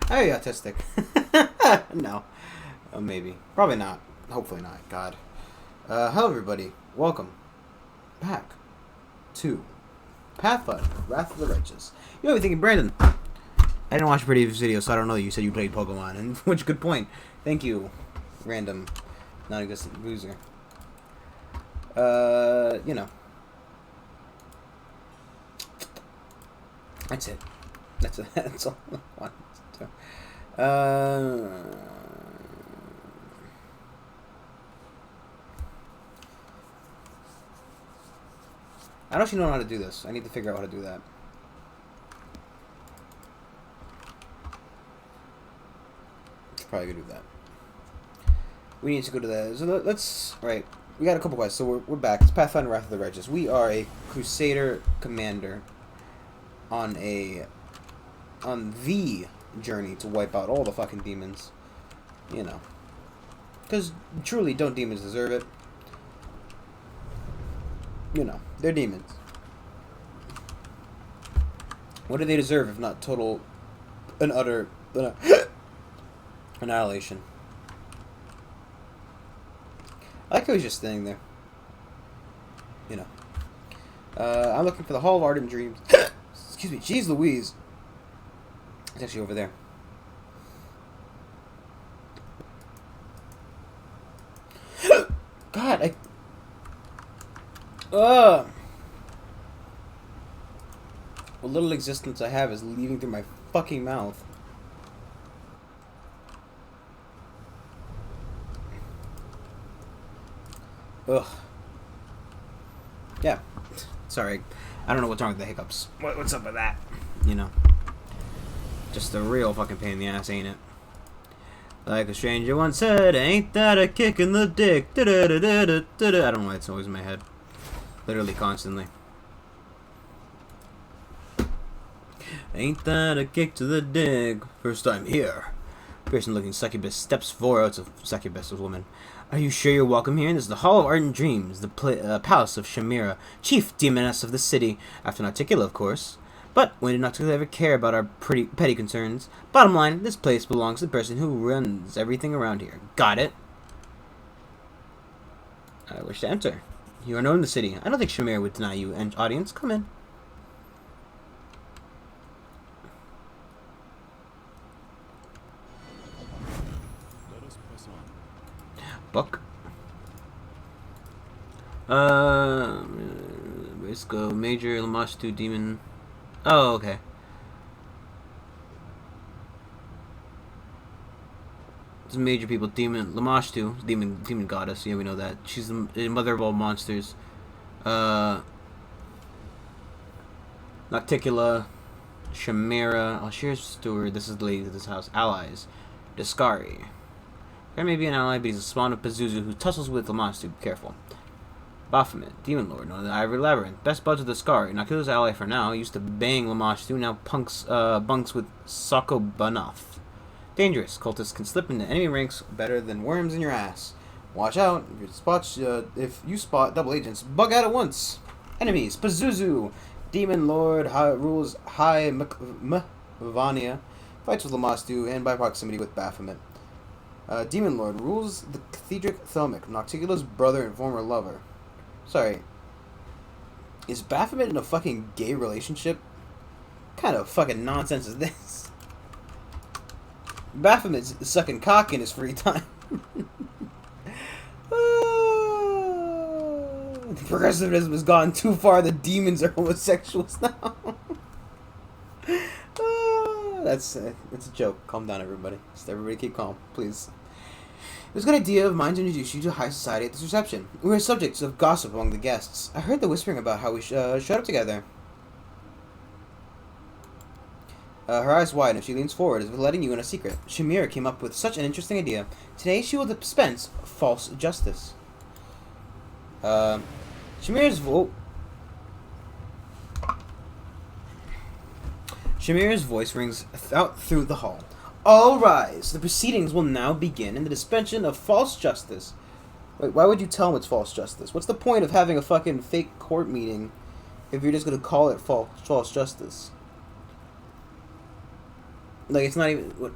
Are you autistic? No. Maybe. Probably not. Hopefully not. God. Hello everybody. Welcome back to Pathfinder, Wrath of the Righteous. You might be thinking, Brandon, I didn't watch a previous video, so I don't know. You said you played Pokemon, and which good point. Thank you, random, non-existent loser. You know. That's it. That's all I wanted to do. I don't actually know how to do this. I need to figure out how to do that. Probably gonna do that. We need to go to that. So let's. Right. We got a couple quests. So we're back. It's Pathfinder, Wrath of the Righteous. We are a Crusader commander on the journey to wipe out all the fucking demons. You know. Because truly, don't demons deserve it? You know, they're demons. What do they deserve if not total and utter annihilation? I like how he's just standing there. You know. I'm looking for the Hall of Ardent Dreams. Excuse me, jeez Louise. It's actually over there. God, what little existence I have is leaving through my fucking mouth. Ugh. Yeah. Sorry. I don't know what's wrong with the hiccups. What's up with that? You know. Just a real fucking pain in the ass, ain't it? Like a stranger once said, ain't that a kick in the dick? I don't know why it's always in my head. Literally constantly. Ain't that a kick to the dick? First time here. Person-looking succubus steps forward. Oh, it's a succubus, a woman. Are you sure you're welcome here? This is the Hall of Ardent Dreams, the palace of Chimera, chief demoness of the city, after Nauticula, of course. But when did Nauticula ever care about our pretty petty concerns? Bottom line, this place belongs to the person who runs everything around here. Got it? I wish to enter. You are known in the city. I don't think Chimera would deny you. And audience, come in. Let us press on. Book. Let's go. Major Lamashtu Demon. Oh, okay. Some major people. Demon Lamashtu, demon goddess. Yeah, we know that. She's the mother of all monsters. Nocticula, Chimera, Alshir's steward. This is the lady of this house. Allies. Discari. There may be an ally, but he's a spawn of Pazuzu who tussles with Lamashtu. Careful. Baphomet, Demon Lord, known as the Ivory Labyrinth. Best buds of the Scar. Noctila's ally for now. Used to bang Lamashtu, now bunks with Sako Banoth. Dangerous. Cultists can slip into enemy ranks better than worms in your ass. Watch out. If you spot double agents, bug out at once. Enemies. Pazuzu. Demon Lord rules High Mvania. Fights with Lamashtu and by proximity with Baphomet. Demon Lord rules the Cathedric Thelmic, Nocticula's brother and former lover. Sorry. Is Baphomet in a fucking gay relationship? What kind of fucking nonsense is this? Baphomet's sucking cock in his free time. Progressivism has gone too far. The demons are homosexuals now. That's it's a joke. Calm down, everybody. Just everybody keep calm, please. It was a good idea of mine to introduce you to high society at this reception. We were subjects of gossip among the guests. I heard the whispering about how we showed up together. Her eyes widen as she leans forward as if letting you in a secret. Chimera came up with such an interesting idea. Today she will dispense false justice. Chimera's voice rings out through the hall. All rise. The proceedings will now begin in the dispensation of false justice. Wait, why would you tell him it's false justice? What's the point of having a fucking fake court meeting if you're just going to call it false justice? Like, it's not even... What?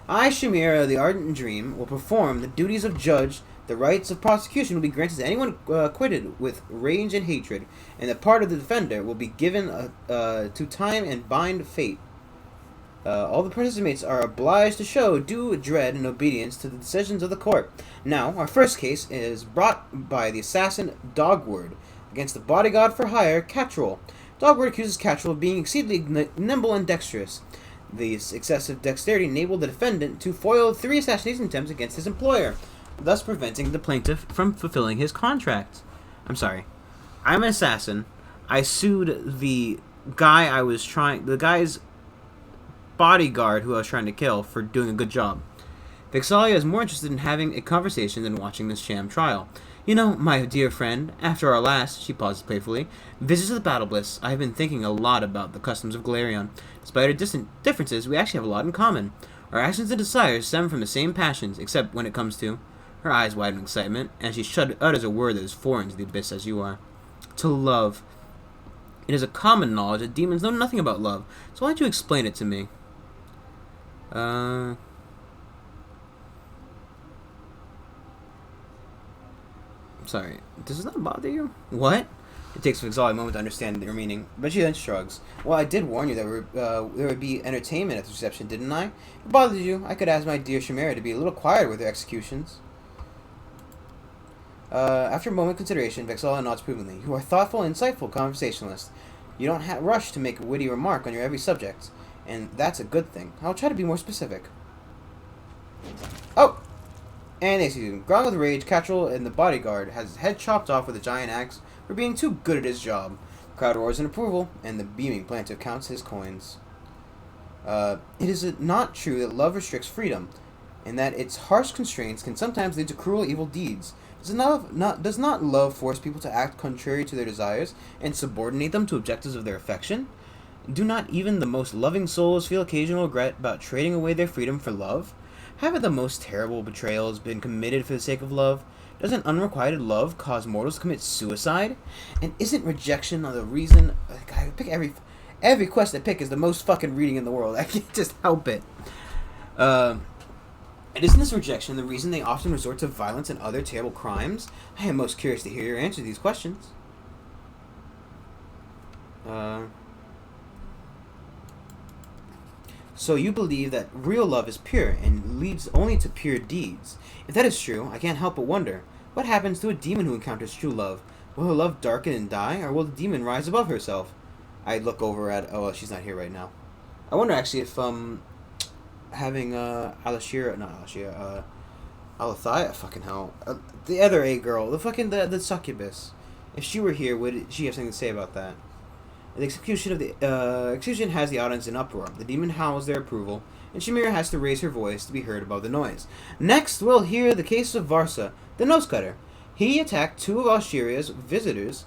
I, Shamira, the Ardent Dream, will perform the duties of judge. The rights of prosecution will be granted to anyone acquitted with rage and hatred, and the part of the defender will be given to time and bind fate. All the participants are obliged to show due dread and obedience to the decisions of the court. Now, our first case is brought by the assassin Dogward against the bodyguard for hire, Catrol. Dogward accuses Catrol of being exceedingly nimble and dexterous. This excessive dexterity enabled the defendant to foil 3 assassination attempts against his employer, thus preventing the plaintiff from fulfilling his contract. I'm sorry. I'm an assassin. I sued the guy's bodyguard who I was trying to kill for doing a good job. Vexalia is more interested in having a conversation than watching this sham trial. You know, my dear friend, after our last, she pauses playfully, visits to the Battle Bliss, I have been thinking a lot about the customs of Galarion. Despite our distant differences, we actually have a lot in common. Our actions and desires stem from the same passions, except when it comes to... Her eyes widen in excitement, and she utters a word that is foreign to the abyss as you are. To love. It is a common knowledge that demons know nothing about love, so why don't you explain it to me? Sorry, does this not bother you? What? It takes Vexalia a moment to understand your meaning, but she then shrugs. Well, I did warn you that there would be entertainment at the reception, didn't I? If it bothers you, I could ask my dear Shamira to be a little quieter with her executions. After a moment of consideration, Vexalia nods approvingly. You are thoughtful and insightful conversationalist. You don't rush to make a witty remark on your every subject, and that's a good thing. I'll try to be more specific. Oh! And they see him. Ground with rage, Catrol and the bodyguard has his head chopped off with a giant axe for being too good at his job. The crowd roars in approval, and the beaming plaintiff counts his coins. It is not true that love restricts freedom, and that its harsh constraints can sometimes lead to cruel, evil deeds. Does not love force people to act contrary to their desires and subordinate them to objectives of their affection? Do not even the most loving souls feel occasional regret about trading away their freedom for love? Haven't the most terrible betrayals been committed for the sake of love? Doesn't unrequited love cause mortals to commit suicide? And isn't rejection the reason... I pick every quest I pick is the most fucking reading in the world. I can't just help it. And isn't this rejection the reason they often resort to violence and other terrible crimes? I am most curious to hear your answer to these questions. So you believe that real love is pure and leads only to pure deeds. If that is true, I can't help but wonder, what happens to a demon who encounters true love? Will her love darken and die, or will the demon rise above herself? I look over at... Oh, well, she's not here right now. I wonder, actually, if, having, Alethea, fucking hell. The other A girl, the succubus. If she were here, would she have something to say about that? The execution has the audience in uproar. The demon howls their approval, and Shamira has to raise her voice to be heard above the noise. Next, we'll hear the case of Varsa, the nose cutter. He attacked 2 of Alshiria's visitors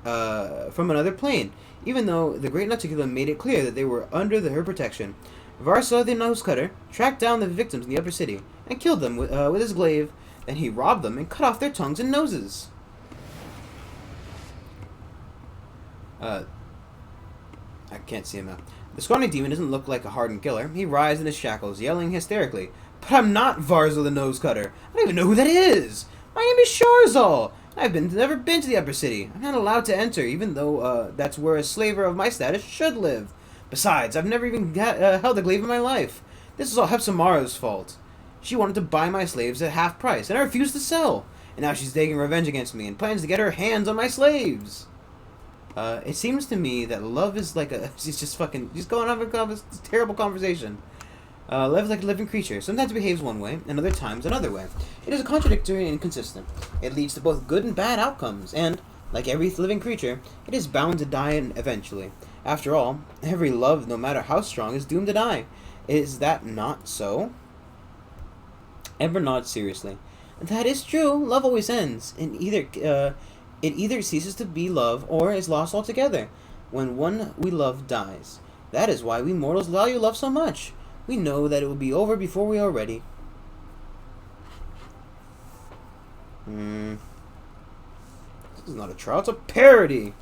from another plane, even though the Great Nuticulum made it clear that they were under her protection. Varsa, the nose cutter, tracked down the victims in the upper city and killed them with his glaive. Then he robbed them and cut off their tongues and noses. I can't see him now. The scrawny demon doesn't look like a hardened killer. He writhes in his shackles, yelling hysterically. But I'm not Varsa the Nose Cutter. I don't even know who that is. My name is Sharzal. I've never been to the upper city. I'm not allowed to enter, even though that's where a slaver of my status should live. Besides, I've never even held a glaive in my life. This is all Hepzibah's fault. She wanted to buy my slaves at half price, and I refused to sell. And now she's taking revenge against me and plans to get her hands on my slaves. It seems to me that love is like she's going on a terrible conversation. Love is like a living creature. Sometimes it behaves one way, and other times another way. It is contradictory and inconsistent. It leads to both good and bad outcomes, and, like every living creature, it is bound to die eventually. After all, every love, no matter how strong, is doomed to die. Is that not so? Ember nods seriously. That is true. Love always ends, and it either ceases to be love or is lost altogether when one we love dies. That is why we mortals value love so much. We know that it will be over before we are ready. This is not a trial, it's a parody.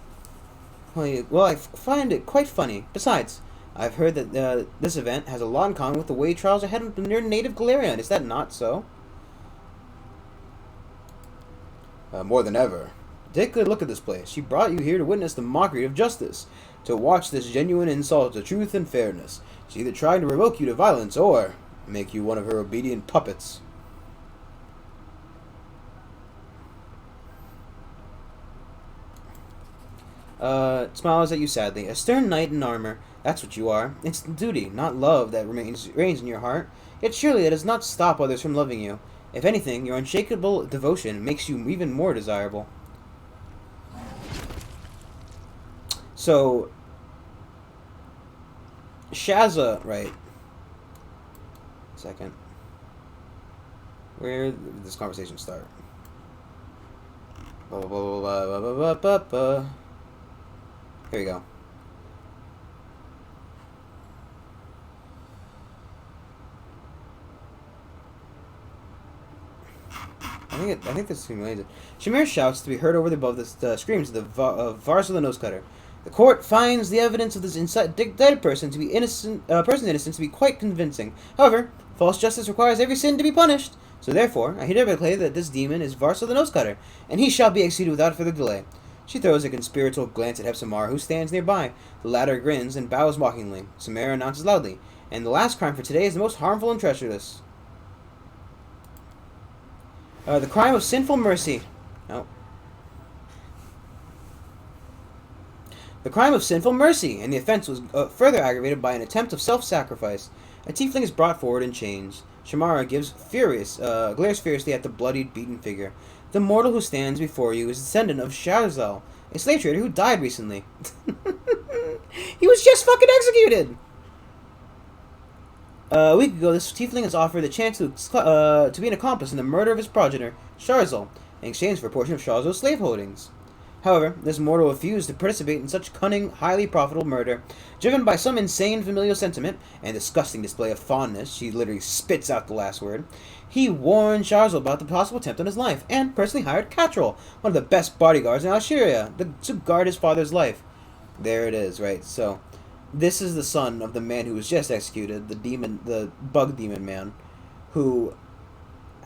Well, I find it quite funny. Besides, I've heard that this event has a lot in common with the way trials are headed in your native Galarian. Is that not so? More than ever. Take a look at this place. She brought you here to witness the mockery of justice, to watch this genuine insult to truth and fairness. She's either trying to revoke you to violence or make you one of her obedient puppets. Smiles at you sadly. A stern knight in armor. That's what you are. It's duty, not love, that reigns in your heart. Yet surely that does not stop others from loving you. If anything, your unshakable devotion makes you even more desirable. So, Shaza, right. Second. Where did this conversation start? Blah, blah, blah, blah, blah, blah, blah, blah, blah. Here we go. I think this is humiliated. Shamir shouts to be heard over above the screams of Varsa the Nose Cutter. The court finds the evidence of this indicted person to be person's innocence to be quite convincing. However, false justice requires every sin to be punished. So therefore, I hereby declare that this demon is Varsa the Nose Cutter, and he shall be executed without further delay. She throws a conspiratorial glance at Hepzibah, who stands nearby. The latter grins and bows mockingly. Samara announces loudly, and the last crime for today is the most harmful and treacherous. The crime of sinful mercy. No. The crime of sinful mercy, and the offense was further aggravated by an attempt of self-sacrifice. A tiefling is brought forward in chains. Shamara glares furiously at the bloodied, beaten figure. The mortal who stands before you is a descendant of Sharzal, a slave trader who died recently. He was just fucking executed! A week ago, this tiefling has offered the chance to be an accomplice in the murder of his progenitor, Sharzal, in exchange for a portion of Sharzal's slave holdings. However, this mortal refused to participate in such cunning, highly profitable murder. Driven by some insane familial sentiment and disgusting display of fondness, she literally spits out the last word, he warned Sharzal about the possible attempt on his life, and personally hired Catrol, one of the best bodyguards in Alsheria, to guard his father's life. There it is, right? So, this is the son of the man who was just executed, the bug demon man, who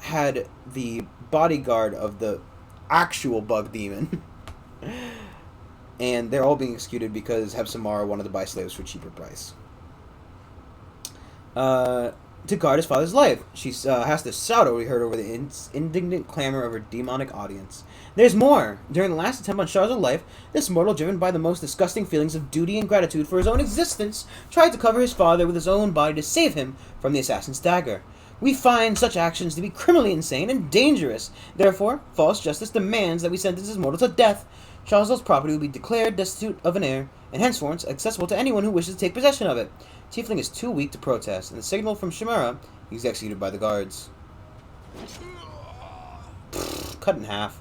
had the bodyguard of the actual bug demon. And they're all being executed because Hepzibah wanted to buy slaves for a cheaper price. To guard his father's life, she has to shout over heard over the indignant clamor of her demonic audience. There's more! During the last attempt on Sharzal's life, this mortal, driven by the most disgusting feelings of duty and gratitude for his own existence, tried to cover his father with his own body to save him from the assassin's dagger. We find such actions to be criminally insane and dangerous. Therefore, false justice demands that we sentence this mortal to death. Sharzal's property will be declared destitute of an heir, and henceforth accessible to anyone who wishes to take possession of it. Tiefling is too weak to protest, and the signal from Shamara, he's executed by the guards. Cut in half.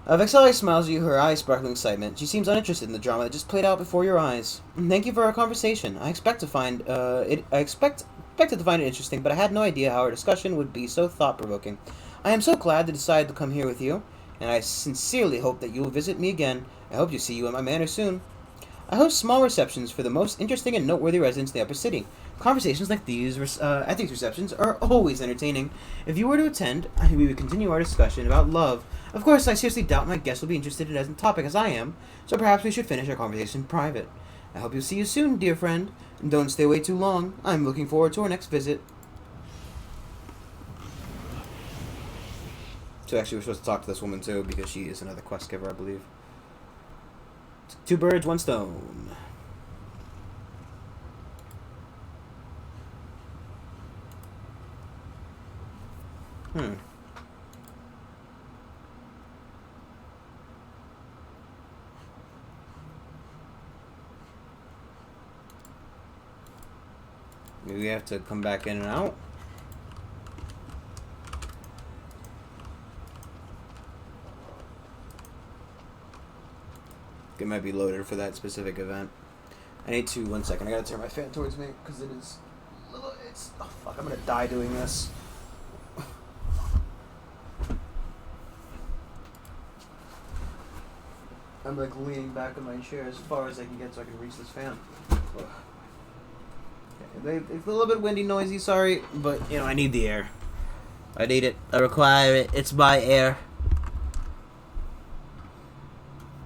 Vexalia smiles at you, her eyes sparkling excitement. She seems uninterested in the drama that just played out before your eyes. Thank you for our conversation. I expected to find it interesting, but I had no idea how our discussion would be so thought-provoking. I am so glad to decide to come here with you, and I sincerely hope that you will visit me again. I hope to see you at my manor soon. I host small receptions for the most interesting and noteworthy residents in the upper city. Conversations like these at these receptions are always entertaining. If you were to attend, we would continue our discussion about love. Of course, I seriously doubt my guests will be interested in as a topic as I am, so perhaps we should finish our conversation in private. I hope you'll see you soon, dear friend, and don't stay away too long. I'm looking forward to our next visit. So actually, we're supposed to talk to this woman too, because she is another quest giver, I believe. Two birds, one stone. Maybe we have to come back in and out. It might be loaded for that specific event. I need to, 1 second, I gotta turn my fan towards me, because it is, oh fuck, I'm gonna die doing this. I'm like leaning back in my chair as far as I can get so I can reach this fan. Ugh. It's a little bit windy, noisy, sorry, but, you know, I need the air. I need it. I require it. It's my air.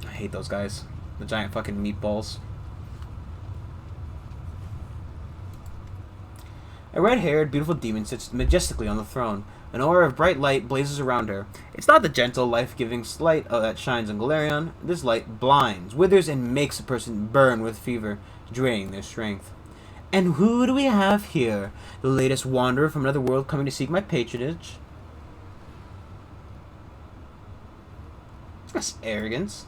I hate those guys. The giant fucking meatballs. A red-haired, beautiful demon sits majestically on the throne. An aura of bright light blazes around her. It's not the gentle, life-giving light that shines on Galarian. This light blinds, withers, and makes a person burn with fever, draining their strength. And who do we have here? The latest wanderer from another world coming to seek my patronage? That's arrogance.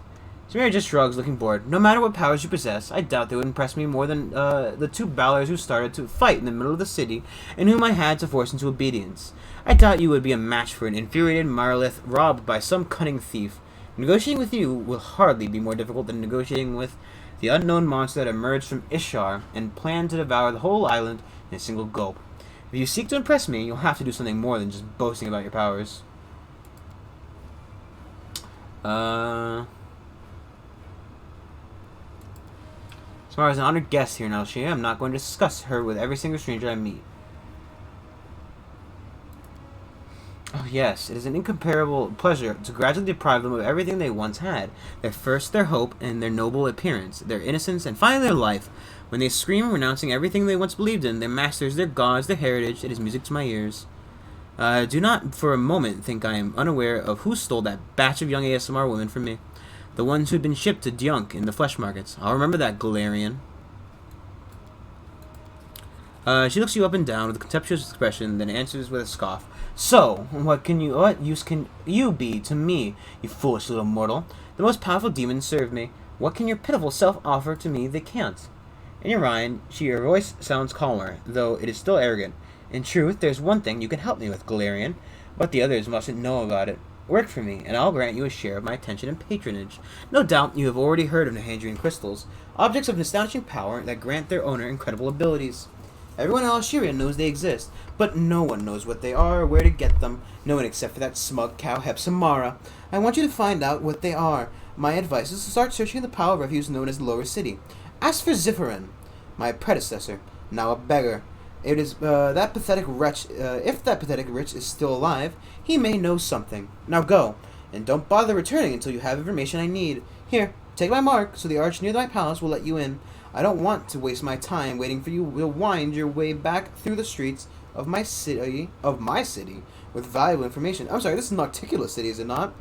Samira just shrugs, looking bored. No matter what powers you possess, I doubt they would impress me more than the two Balors who started to fight in the middle of the city, and whom I had to force into obedience. I doubt you would be a match for an infuriated Marlith robbed by some cunning thief. Negotiating with you will hardly be more difficult than negotiating with the unknown monster that emerged from Ishar and planned to devour the whole island in a single gulp. If you seek to impress me, you'll have to do something more than just boasting about your powers. Samara is an honored guest here in Alshia. I'm not going to discuss her with every single stranger I meet. Oh yes, it is an incomparable pleasure to gradually deprive them of everything they once had. Their thirst, their hope, and their noble appearance, their innocence, and finally their life. When they scream, renouncing everything they once believed in, their masters, their gods, their heritage, it is music to my ears. Do not for a moment think I am unaware of who stole that batch of young ASMR women from me. The ones who'd been shipped to Dyunk in the flesh markets. I'll remember that, Galarian. She looks you up and down with a contemptuous expression, then answers with a scoff. So, what use can you be to me, you foolish little mortal? The most powerful demons serve me. What can your pitiful self offer to me they can't? In your mind, your voice sounds calmer, though it is still arrogant. In truth, there's one thing you can help me with, Galarian, but the others mustn't know about it. Work for me, and I'll grant you a share of my attention and patronage. No doubt you have already heard of Nehandrian Crystals, objects of astonishing power that grant their owner incredible abilities. Everyone in Alshiria knows they exist, but no one knows what they are or where to get them. No one except for that smug cow Hepsamara. I want you to find out what they are. My advice is to start searching the power refuge known as the Lower City. Ask for Zifferin, my predecessor, now a beggar. It is that pathetic wretch. If that pathetic wretch is still alive, he may know something. Now go, and don't bother returning until you have information I need. Here, take my mark, so the arch near my palace will let you in. I don't want to waste my time waiting for you to wind your way back through the streets of my city, with valuable information. I'm sorry, this is an Nocticulus city, is it not?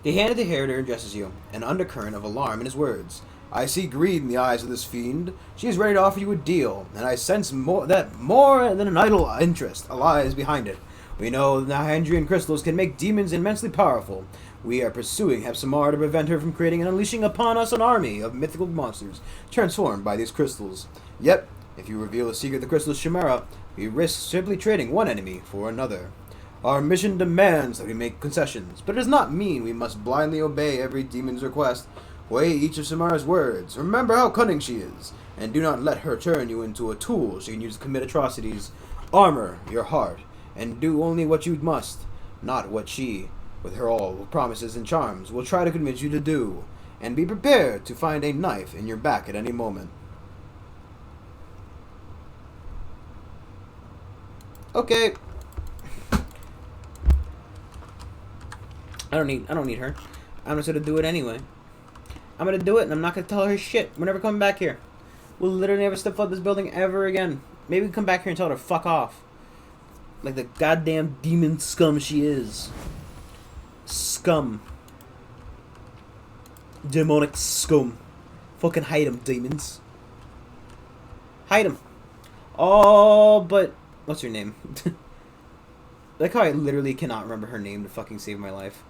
The hand of the herder addresses you, an undercurrent of alarm in his words. I see greed in the eyes of this fiend. She is ready to offer you a deal, and I sense more than an idle interest lies behind it. We know the Nehandrian Crystals can make demons immensely powerful. We are pursuing Hepsamar to prevent her from creating and unleashing upon us an army of mythical monsters transformed by these crystals. Yet, if you reveal the secret of the crystal's chimera, we risk simply trading one enemy for another. Our mission demands that we make concessions, but it does not mean we must blindly obey every demon's request. Weigh each of Samara's words. Remember how cunning she is, and do not let her turn you into a tool she can use to commit atrocities. Armor your heart, and do only what you must, not what she, with her all promises and charms, will try to convince you to do. And be prepared to find a knife in your back at any moment. Okay. I don't need her. I'm just gonna do it anyway. I'm gonna do it, and I'm not gonna tell her shit. We're never coming back here. We'll literally never step foot in this building ever again. Maybe we can come back here and tell her to fuck off. Like the goddamn demon scum she is. Scum. Demonic scum. Fucking hide them, demons. Hide them. Oh, but... What's her name? Like how I literally cannot remember her name to fucking save my life.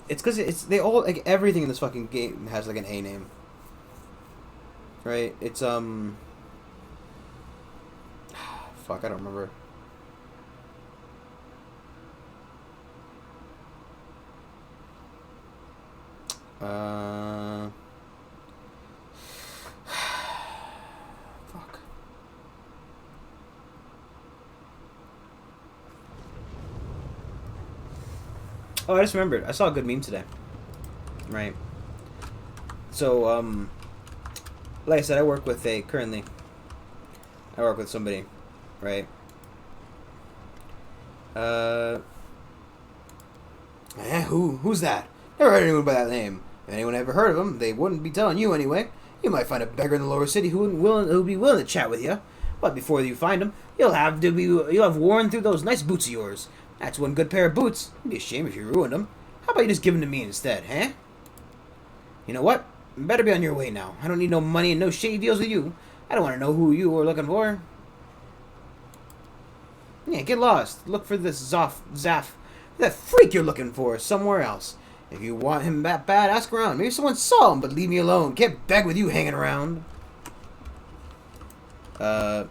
It's because they all, like, everything in this fucking game has, like, an A name. Right? It's, fuck, I don't remember. Fuck. Oh, I just remembered. I saw a good meme today. Right. So, Like I said, I work with somebody, right? Who's that? Never heard anyone by that name. If anyone ever heard of him, they wouldn't be telling you anyway. You might find a beggar in the lower city who'd be willing to chat with you. But before you find him, you'll have worn through those nice boots of yours. That's one good pair of boots. It'd be a shame if you ruined them. How about you just give them to me instead, huh? You know what? You better be on your way now. I don't need no money and no shady deals with you. I don't want to know who you are looking for. Yeah, get lost. Look for this Zaf. That freak you're looking for somewhere else. If you want him that bad, ask around. Maybe someone saw him, but leave me alone. Can't beg with you hanging around. Yeah,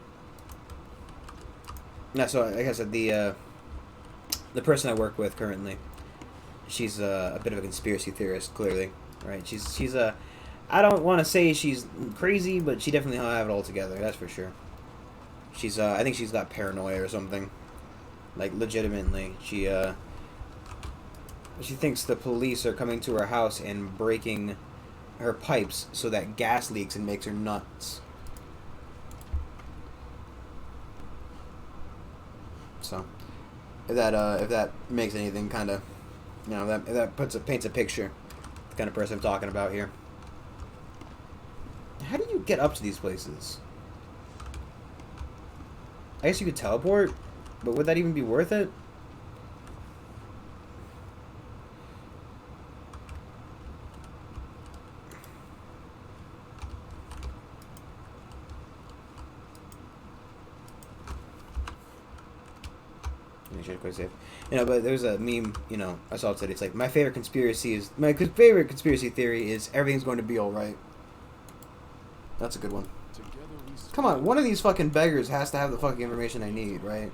so like I said, the person I work with currently, she's a bit of a conspiracy theorist, clearly, right? She's I don't want to say she's crazy, but she definitely don't have it all together. That's for sure. She's I think she's got paranoia or something. Like legitimately, she thinks the police are coming to her house and breaking her pipes so that gas leaks and makes her nuts. So, if that makes anything kind of, if that paints a picture, the kind of person I'm talking about here. How do you get up to these places? I guess you could teleport, but would that even be worth it? Quite safe. But there's a meme, I saw it today. It's like my favorite conspiracy theory is everything's going to be all right. That's a good one. Come on, one of these fucking beggars has to have the fucking information I need, right?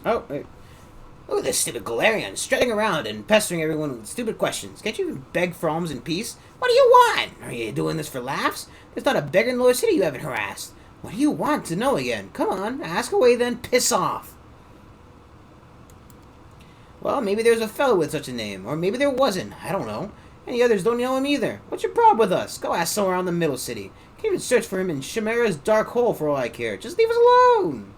Oh, wait. Look at this stupid Galarian strutting around and pestering everyone with stupid questions. Can't you even beg for alms in peace? What do you want? Are you doing this for laughs? There's not a beggar in the lower city you haven't harassed. What do you want to know again? Come on, ask away then, piss off. Well, maybe there's a fellow with such a name, or maybe there wasn't. I don't know. Any others don't know him either. What's your problem with us? Go ask somewhere around the middle city. Can't even search for him in Chimera's dark hole for all I care. Just leave us alone.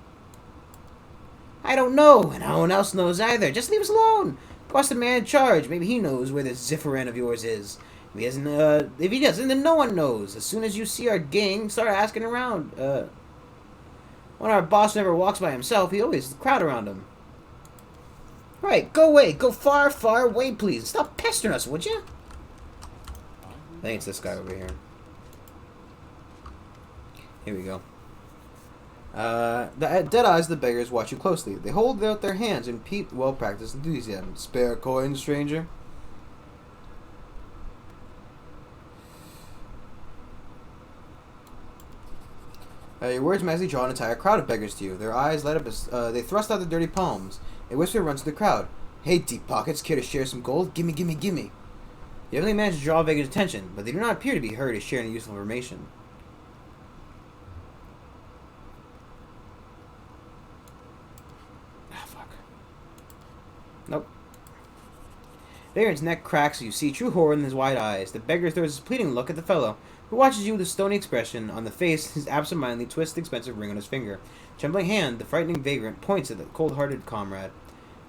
I don't know, and no one else knows either. Just leave us alone. Go ask the man in charge. Maybe he knows where this Zifferan of yours is. If he doesn't, then no one knows. As soon as you see our gang, start asking around. When our boss never walks by himself, he always crowd around him. Right, go away. Go far, far away, please. Stop pestering us, would you? I think it's this guy over here. Here we go. The dead eyes of the beggars watch you closely. They hold out their hands and peep well-practiced enthusiasm. Spare coin, stranger. Your words magically draw an entire crowd of beggars to you. Their eyes light up as they thrust out their dirty palms. A whisper runs to the crowd. Hey, deep pockets, care to share some gold? Gimme, gimme, gimme. You definitely managed to draw beggars' attention, but they do not appear to be hurried to share any useful information. Nope. Baron's neck cracks as you see true horror in his wide eyes. The beggar throws his pleading look at the fellow, who watches you with a stony expression on the face. His absent-mindedly twists the expensive ring on his finger. Trembling hand, the frightening vagrant points at the cold-hearted comrade.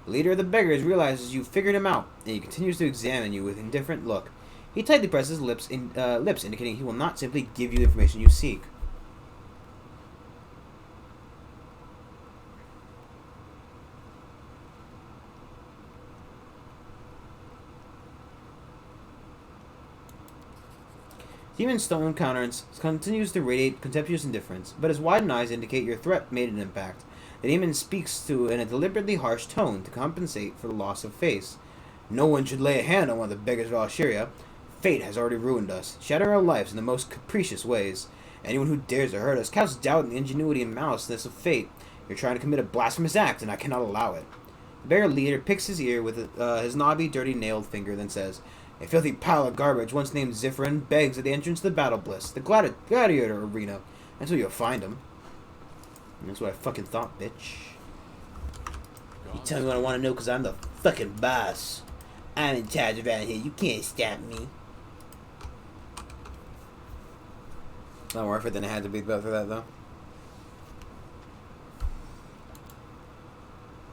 The leader of the beggars realizes you've figured him out, and he continues to examine you with an indifferent look. He tightly presses lips, indicating he will not simply give you the information you seek. Demon's stone countenance continues to radiate contemptuous indifference, but his widened eyes indicate your threat made an impact. The demon speaks in a deliberately harsh tone to compensate for the loss of face. No one should lay a hand on one of the beggars of Alsheria. Fate has already ruined us, shattering our lives in the most capricious ways. Anyone who dares to hurt us casts doubt in the ingenuity and maliceness of fate. You're trying to commit a blasphemous act, and I cannot allow it. The beggar leader picks his ear with his knobby, dirty, nailed finger, then says, A filthy pile of garbage once named Zifrin begs at the entrance to the Battle Bliss, the gladiator arena, until you'll find him. And that's what I fucking thought, bitch. You tell me what I want to know because I'm the fucking boss. I'm in charge around here. You can't stop me. Not worth it than it had to be for that, though.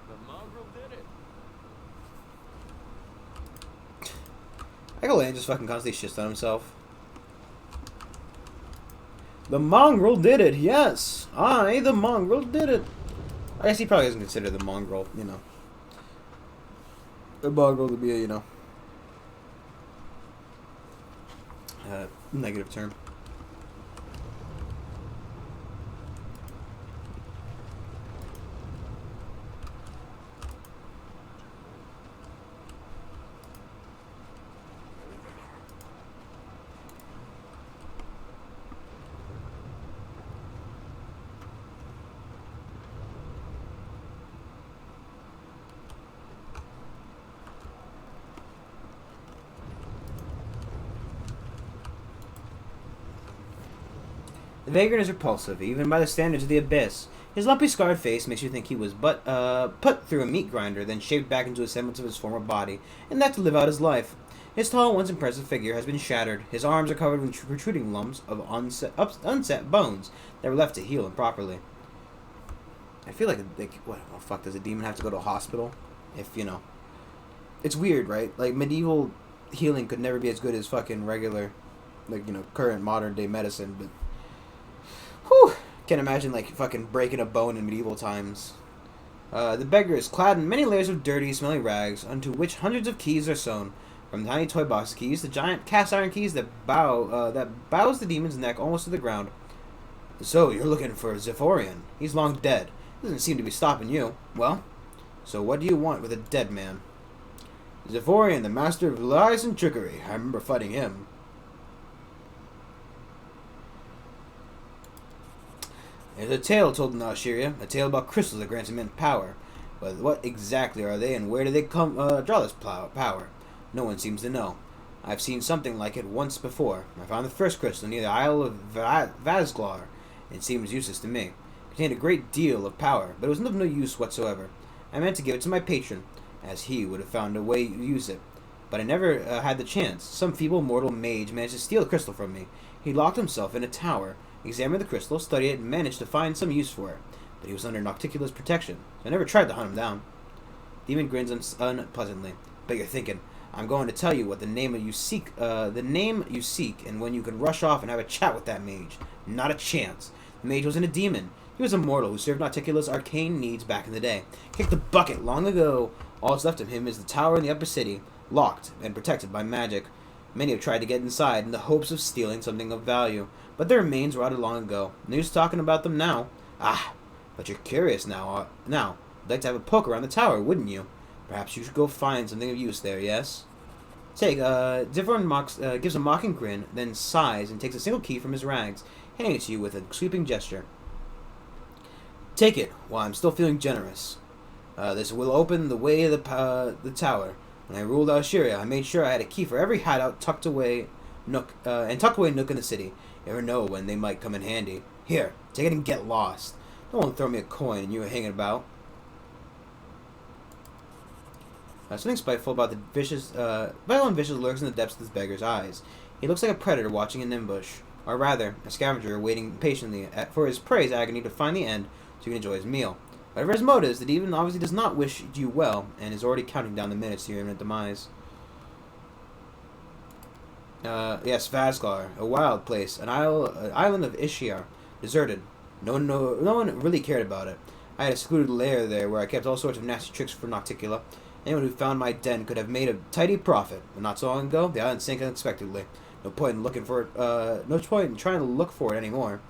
The mongrel did it. Echoland just fucking constantly shits on himself. The mongrel did it, yes! The mongrel did it! I guess he probably doesn't consider the mongrel, you know. The mongrel to be a, you know, negative term. The vagrant is repulsive, even by the standards of the Abyss. His lumpy, scarred face makes you think he was put through a meat grinder, then shaped back into a semblance of his former body, and that to live out his life. His tall, once impressive figure has been shattered. His arms are covered with protruding lumps of unset bones that were left to heal improperly. I feel like, what the fuck, does a demon have to go to a hospital? If, you know. It's weird, right? Like, medieval healing could never be as good as fucking regular, like, you know, current modern-day medicine, but... Whew! Can't imagine, like, fucking breaking a bone in medieval times. The beggar is clad in many layers of dirty, smelly rags, onto which hundreds of keys are sewn. From tiny toy box keys to giant cast iron keys that bows the demon's neck almost to the ground. So, you're looking for Ziforian. He's long dead. Doesn't seem to be stopping you. Well, so what do you want with a dead man? Ziforian, the master of lies and trickery. I remember fighting him. There's a tale told in Algeria, a tale about crystals that grants immense power. But what exactly are they, and where do they come draw this power? No one seems to know. I've seen something like it once before. I found the first crystal near the Isle of Vazglar. It seems useless to me. It contained a great deal of power, but it was of no use whatsoever. I meant to give it to my patron, as he would have found a way to use it. But I never had the chance. Some feeble mortal mage managed to steal the crystal from me. He locked himself in a tower, examined the crystal, studied it, and managed to find some use for it. But he was under Nocticula's protection, so I never tried to hunt him down. Demon grins unpleasantly. But you're thinking, I'm going to tell you what the name you seek, and when you can rush off and have a chat with that mage. Not a chance. The mage wasn't a demon. He was a mortal who served Nocticula's arcane needs back in the day. Kicked the bucket long ago. All that's left of him is the tower in the upper city, locked and protected by magic. Many have tried to get inside in the hopes of stealing something of value, but their remains rotted long ago. No use talking about them now. Ah, but you're curious now. Now, you'd like to have a poke around the tower, wouldn't you? Perhaps you should go find something of use there, yes? Zifron gives a mocking grin, then sighs and takes a single key from his rags, handing it to you with a sweeping gesture. Take it, while I'm still feeling generous. This will open the way of the tower. When I ruled Algeria, I made sure I had a key for every hideout, tucked away nook in the city. You never know when they might come in handy. Here, take it and get lost. Don't want to throw me a coin and you are hanging about. Something spiteful about the vicious, violent vicious lurks in the depths of this beggar's eyes. He looks like a predator watching an ambush, or rather, a scavenger waiting patiently for his prey's agony to find the end so he can enjoy his meal. Whatever his motives, the demon obviously does not wish you well, and is already counting down the minutes to your imminent demise. Yes, Vazglar, a wild place, an island of Ishtar, deserted. No one really cared about it. I had a secluded lair there where I kept all sorts of nasty tricks for Nocticula. Anyone who found my den could have made a tidy profit, but not so long ago, the island sank unexpectedly. No point in looking for it. No point in trying to look for it anymore.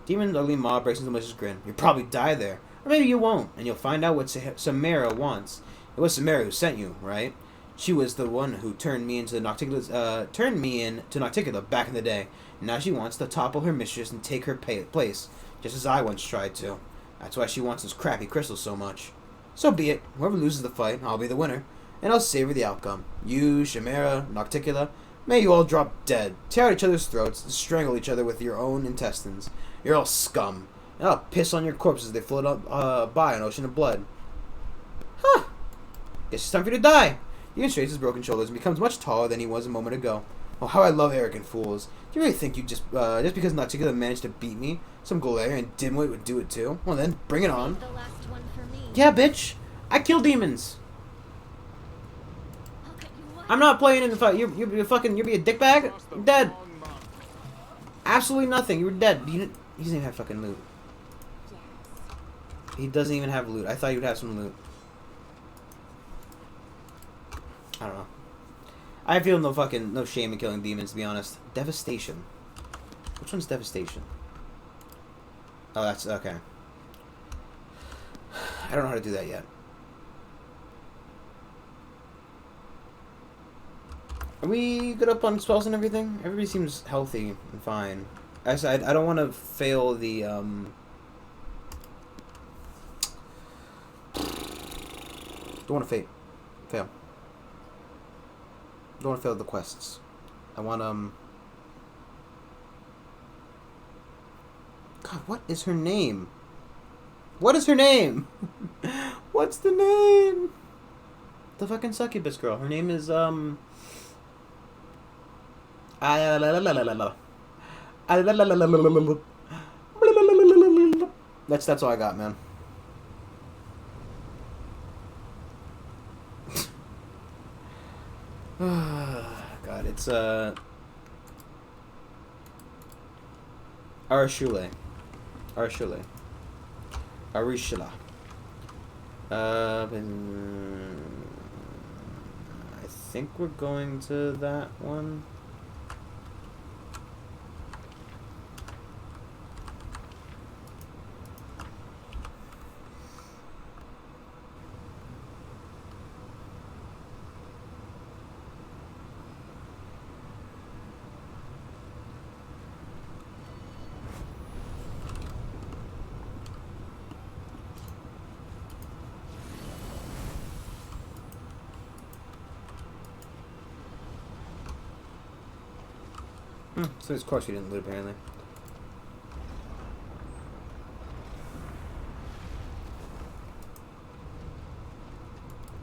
Demon ugly maw breaks into a malicious grin. You'll probably die there, or maybe you won't, and you'll find out what Samara wants. It was Samara who sent you, right? She was the one who turned me into Nocticula back in the day. And now she wants to topple her mistress and take her place, just as I once tried to. That's why she wants those crappy crystals so much. So be it. Whoever loses the fight, I'll be the winner. and I'll savor the outcome. You, Chimera, Nocticula, may you all drop dead, tear out each other's throats, and strangle each other with your own intestines. You're all scum, and I'll piss on your corpses as they float up by an ocean of blood. Huh. Guess it's time for you to die. He straighens his broken shoulders and becomes much taller than he was a moment ago. Oh, how I love arrogant fools. Do you really think you just because Nocticula managed to beat me, some Galarian dimwit would do it too? Well then, bring it on. The last one for me. Yeah, bitch. I kill demons. I'll cut you I'm not playing in the fight. You're be a dickbag. You're dead. Absolutely nothing. You were dead. He doesn't even have fucking loot. Yes. He doesn't even have loot. I thought you would have some loot. I don't know. I feel no shame in killing demons, to be honest. Devastation. Which one's Devastation? Oh, that's okay. I don't know how to do that yet. Are we good up on spells and everything? Everybody seems healthy and fine. I don't want to fail the Don't want to fail. Don't want to fail the quests. I want God, what is her name? What is her name? What's the name? The fucking succubus girl. Her name is That's all I got, man. God, it's Arashule. Arishila. I think we're going to that one. So of course you didn't loot, apparently.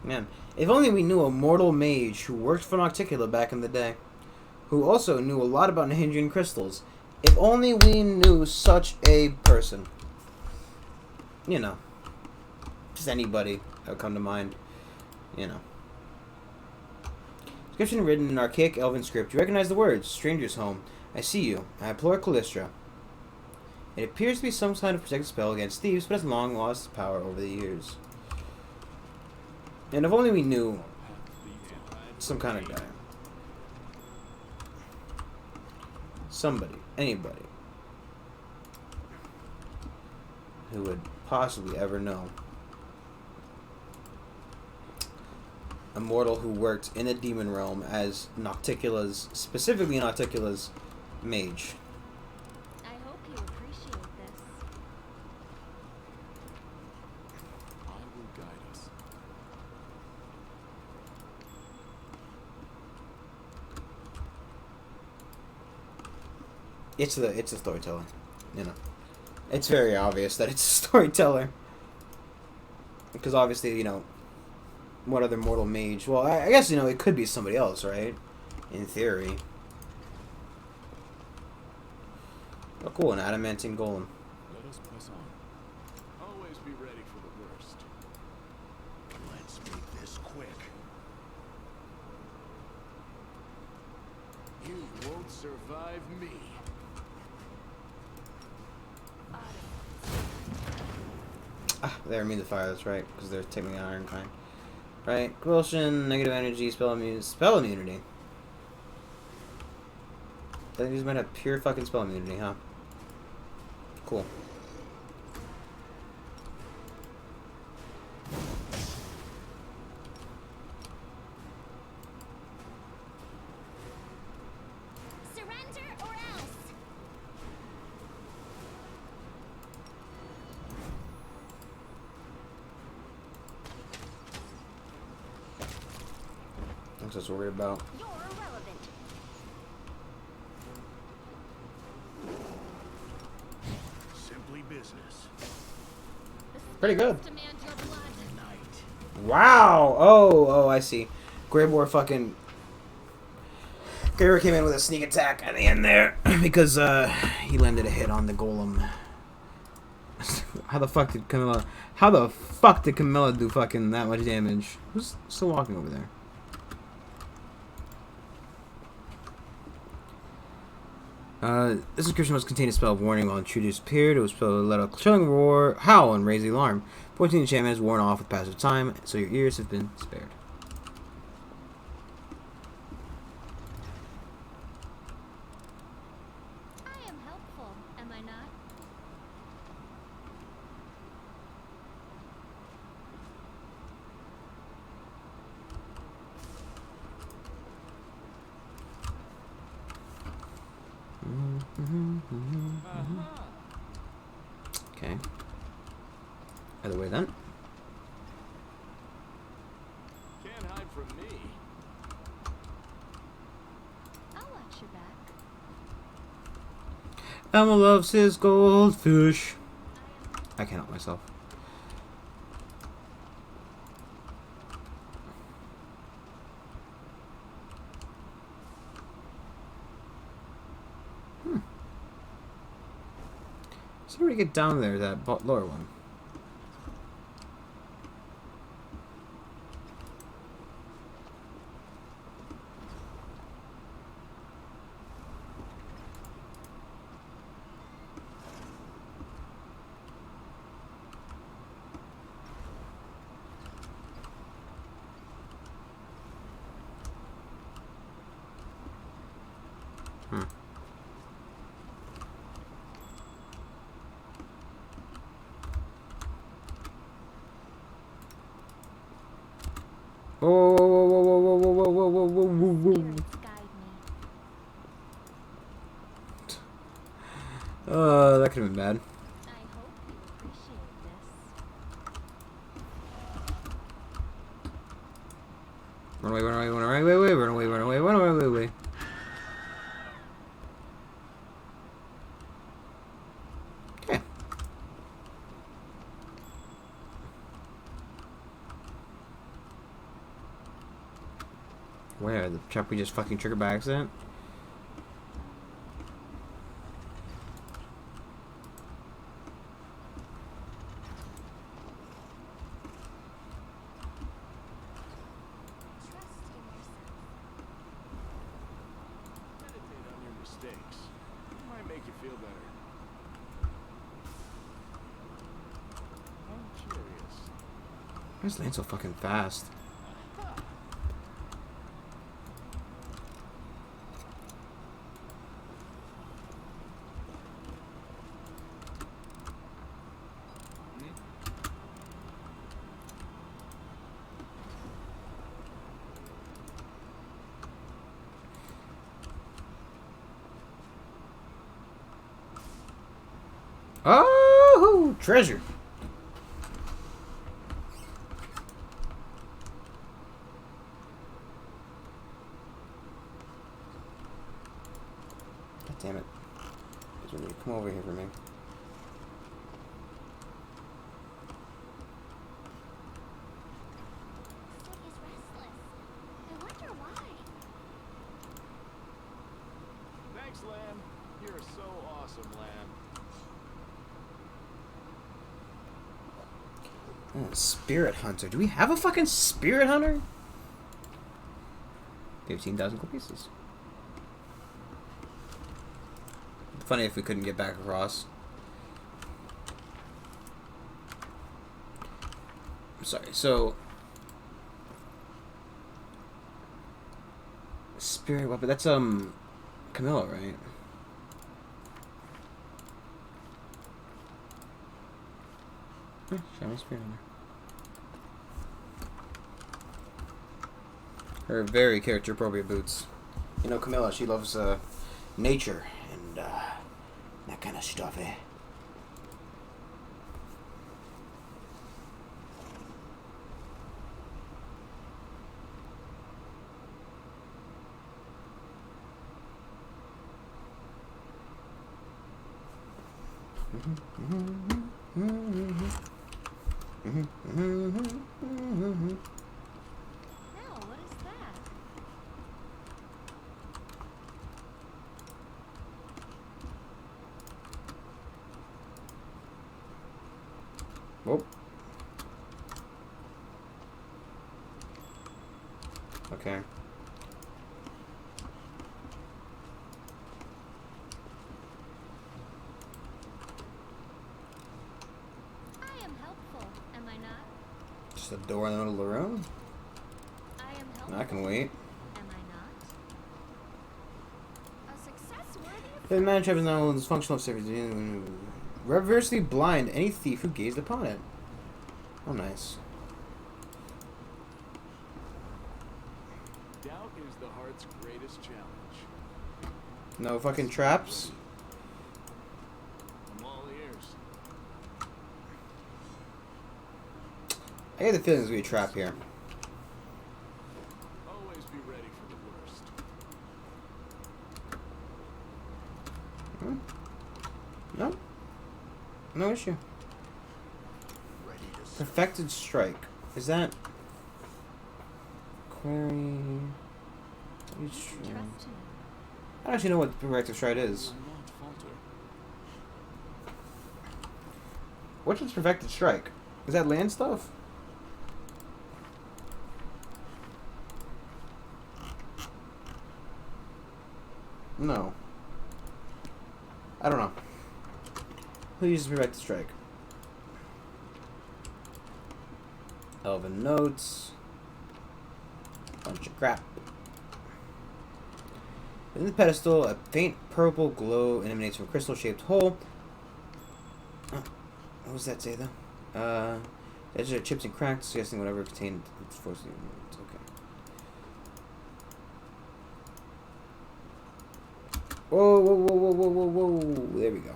Man, if only we knew a mortal mage who worked for Nocticula back in the day, who also knew a lot about Nehandrian Crystals. If only we knew such a person. You know, just anybody that would come to mind. You know. Description written in archaic elven script. You recognize the words, stranger's home. I see you. I implore Callistra. It appears to be some kind of protective spell against thieves, but has long lost power over the years. And if only we knew some kind of guy. Somebody. Anybody. Who would possibly ever know. A mortal who worked in the demon realm as Nocticula's, specifically Nocticula's mage. I hope you appreciate this. I will guide us. It's a storyteller, you know. It's very obvious that it's a storyteller. Because obviously, you know, what other mortal mage? Well, I guess, you know, it could be somebody else, right? In theory. Oh, cool, an adamantine golem. Let us press on. Always be ready for the worst. Let's make this quick. You won't survive me. Ah, they're immune to fire, that's right, because they're technically iron kind. Right, compulsion, negative energy, spell immunity. That these might have pure fucking spell immunity, huh? Cool. Surrender or else. That's what I was worried about. You're irrelevant. Simply business. Pretty good. Demand your blood. Night. Wow. Oh, I see. Greymore fucking... Greymore came in with a sneak attack at the end there because he landed a hit on the golem. How the fuck did Camilla do fucking that much damage? Who's still walking over there? This inscription must contain a spell of warning while intruders appeared. It was supposed to let a chilling roar, howl, and raise the alarm. 14 enchantment is worn off with passage of time, so your ears have been spared. I am helpful, am I not? Okay. Other way then. Can't hide from me. I'll watch your back. Elmo loves his goldfish. I can't help myself. So how do we get down there, that lower one? Whoa, whoa, whoa, whoa, whoa, whoa, whoa, whoa, whoa, whoa, whoa. Spirits guide me. That could have been bad. I hope you appreciate this. Run away, run away, run away, run away, run away, run away, run away, run away. Okay. Where? The trap we just fucking triggered by accident? Trust in yourself. Meditate on your mistakes. It might make you feel better. I'm curious. Why is Lane so fucking fast? Oh, treasure. God damn it. Come over here for me. Stick is restless. I wonder why. Thanks, Lamb. You're so awesome, Lamb. Spirit Hunter. Do we have a fucking Spirit Hunter? 15,000 gold pieces. Funny if we couldn't get back across. I'm sorry, so... Spirit weapon, that's, Camilla, right? Show me Spirit Hunter. Her very character appropriate boots. You know, Camilla, she loves nature and that kind of stuff, eh? Now, what is that? Whoop. Okay. I am helpful, am I not? Just a door in the middle of the room? I am helpful. I can wait. Am I not? A success worthy of The man trap is not only dysfunctional service. Reversely blind any thief who gazed upon it. Oh, nice. Doubt is the heart's greatest challenge. No fucking traps? I'm all ears. I get the feeling there's gonna be a trap here. Always be ready for the worst. No? No issue. Ready to Perfected strike. Is that... Query... you trust him. I don't actually know what perfected strike is. not falter. Which is perfected strike? Is that land stuff? No. I don't know. Who uses perfected strike? Elven notes. Bunch of crap. Within the pedestal, a faint purple glow emanates from a crystal-shaped hole. Oh, what does that say, though? The edges are chips and cracks, suggesting whatever contained its force. Okay. Whoa, whoa, whoa, whoa, whoa, whoa, whoa. There we go.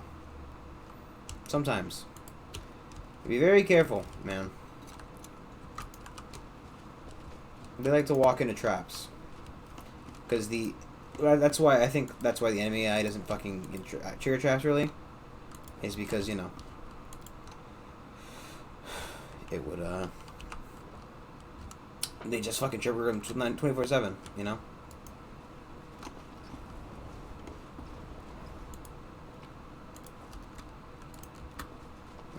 Sometimes. Be very careful, man. They like to walk into traps. Because the... That's why I think that's why the enemy AI doesn't fucking trigger traps, really. Is because, you know... It would, they just fucking trigger them 24/7, you know?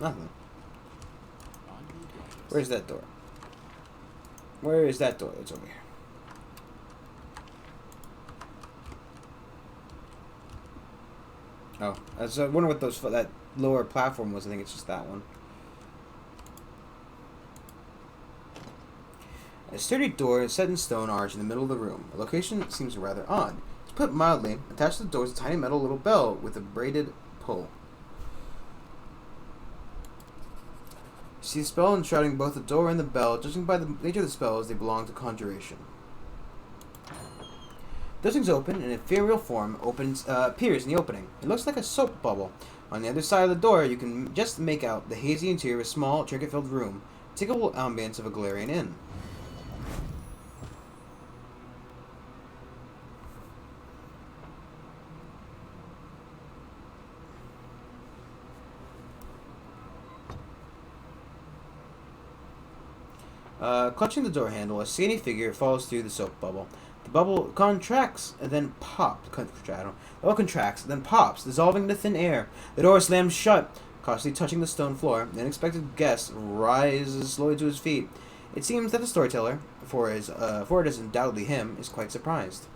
Nothing. Where's that door? Where is that door? It's over here. Oh, I was wondering what that lower platform was. I think it's just that one. A sturdy door set in stone arch in the middle of the room. The location seems rather odd. To put it mildly, attached to the door is a tiny metal little bell with a braided pull. You see the spell enshrouding both the door and the bell. Judging by the nature of the spells, they belong to conjuration. Those things open, and an ethereal form appears in the opening. It looks like a soap bubble. On the other side of the door, you can just make out the hazy interior of a small, trinket-filled room. Typical ambience of a Galarian inn. Clutching the door handle, a skinny figure falls through the soap bubble. The bubble contracts and then pops. The bubble contracts and then pops, dissolving into thin air. The door slams shut, cautiously touching the stone floor. The unexpected guest rises slowly to his feet. It seems that the storyteller, for it is undoubtedly him, is quite surprised.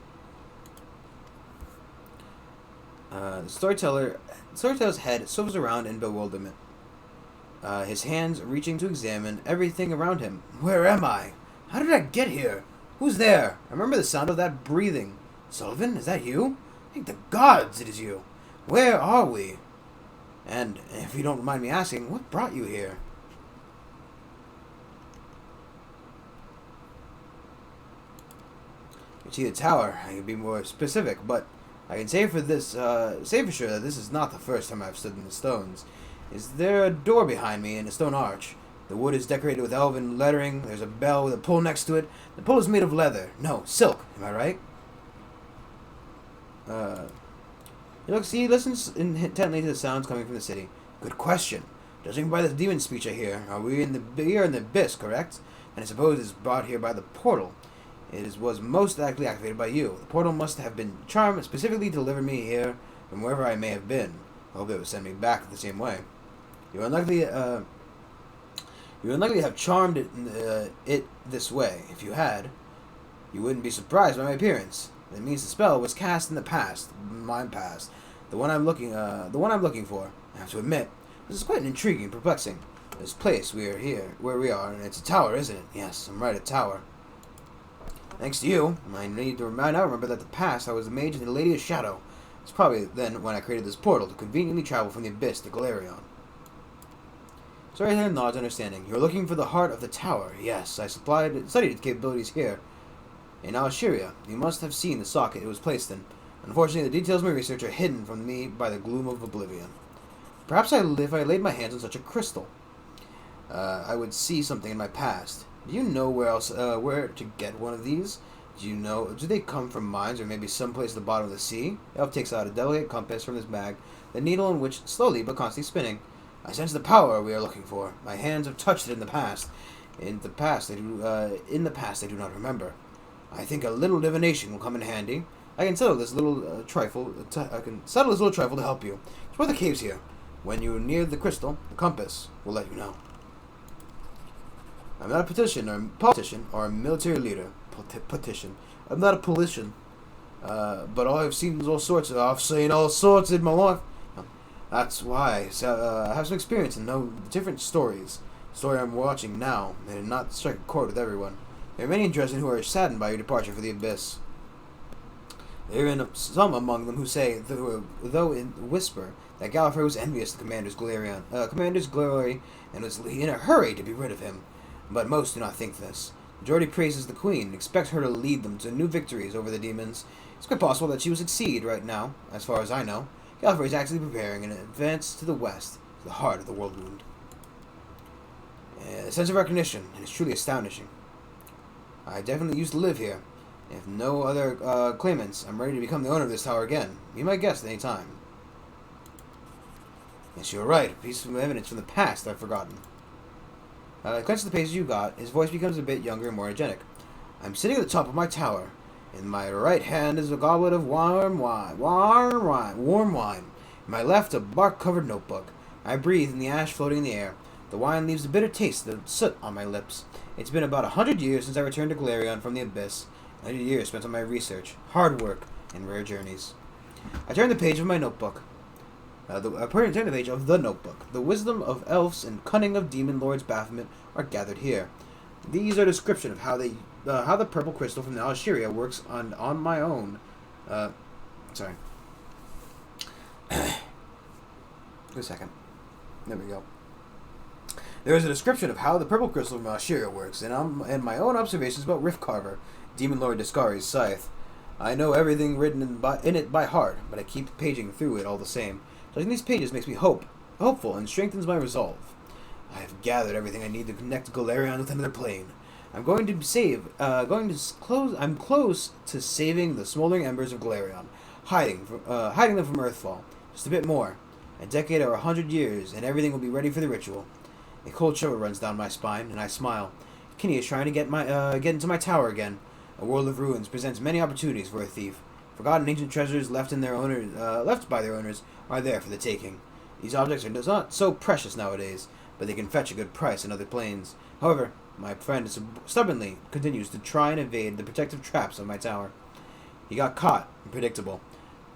The storyteller's head swivels around in bewilderment. His hands reaching to examine everything around him. Where am I? How did I get here? Who's there? I remember the sound of that breathing. Sullivan, is that you? Thank the gods it is you. Where are we? And, if you don't mind me asking, what brought you here? You see the tower. I can be more specific, but I can say for sure that this is not the first time I've stood in the stones. Is there a door behind me in a stone arch? The wood is decorated with elven lettering. There's a bell with a pull next to it. The pull is made of leather. No, silk. Am I right? He listens intently to the sounds coming from the city. Good question. Judging by the demon speech I hear, we are in the abyss, correct? And I suppose it's brought here by the portal. Was most likely activated by you. The portal must have been charmed specifically to deliver me here from wherever I may have been. I hope it would send me back the same way. You're unlikely to have charmed it this way. If you had, you wouldn't be surprised by my appearance. That means the spell was cast in the past, my past, the one I'm looking for. I have to admit, this is quite intriguing, perplexing. This place where we are, and it's a tower, isn't it? Yes, I'm right, a tower. Thanks to you, I now remember that the past I was the mage and the Lady of Shadow. It's probably then when I created this portal to conveniently travel from the abyss to Galarion. Storyteller nods understanding. You're looking for the heart of the tower. Yes, I studied its capabilities here. In Alshiria, you must have seen the socket it was placed in. Unfortunately, the details of my research are hidden from me by the gloom of oblivion. Perhaps if I laid my hands on such a crystal, I would see something in my past. Do you know where to get one of these? Do they come from mines or maybe someplace at the bottom of the sea? Elf takes out a delicate compass from his bag, the needle in which slowly but constantly spinning. I sense the power we are looking for. My hands have touched it in the past. In the past, I do not remember. I think a little divination will come in handy. I can settle this little trifle. To help you. Explore the caves here. When you are near the crystal, the compass will let you know. I'm not a politician or a military leader. I'm not a politician. But I've seen all sorts in my life. That's why I have some experience and know different stories. The story I'm watching now may not strike a chord with everyone. There are many interested who are saddened by your departure for the abyss. There are some among them who say, though in whisper, that Gallifrey was envious of Commander's glory and was in a hurry to be rid of him. But most do not think this. The majority praises the Queen and expects her to lead them to new victories over the demons. It's quite possible that she will succeed right now, as far as I know. Gallifrey is actually preparing an advance to the west, to the heart of the world wound. A sense of recognition, and it's truly astonishing. I definitely used to live here. If no other claimants, I'm ready to become the owner of this tower again. Be my guest at any time. Yes, you're right. A piece of evidence from the past I've forgotten. Clench the pages you got, his voice becomes a bit younger and more energetic. I'm sitting at the top of my tower. In my right hand is a goblet of warm wine. In my left, a bark-covered notebook. I breathe in the ash floating in the air. The wine leaves a bitter taste of soot on my lips. It's been about 100 years since I returned to Galarion from the abyss. 100 years spent on my research, hard work, and rare journeys. I turn the page of my notebook. I turn the page of the notebook. The wisdom of elves and cunning of demon lords' Baphomet are gathered here. These are a description of how the purple crystal from the Alshiria works on my own. Sorry. Wait a second. There we go. There is a description of how the purple crystal from Alshiria works, and my own observations about Riftcarver, Demon Lord Discari's scythe. I know everything written in it by heart, but I keep paging through it all the same. Judging these pages makes me hopeful, and strengthens my resolve. I have gathered everything I need to connect Galarion with another plane. I'm close to saving the smoldering embers of Galarion, hiding them from Earthfall. Just a bit more. A decade or 100 years, and everything will be ready for the ritual. A cold shiver runs down my spine, and I smile. Kinney is trying to get into my tower again. A world of ruins presents many opportunities for a thief. Forgotten ancient treasures left by their owners are there for the taking. These objects are not so precious nowadays, but they can fetch a good price in other planes. However, my friend stubbornly continues to try and evade the protective traps of my tower. He got caught. Predictable.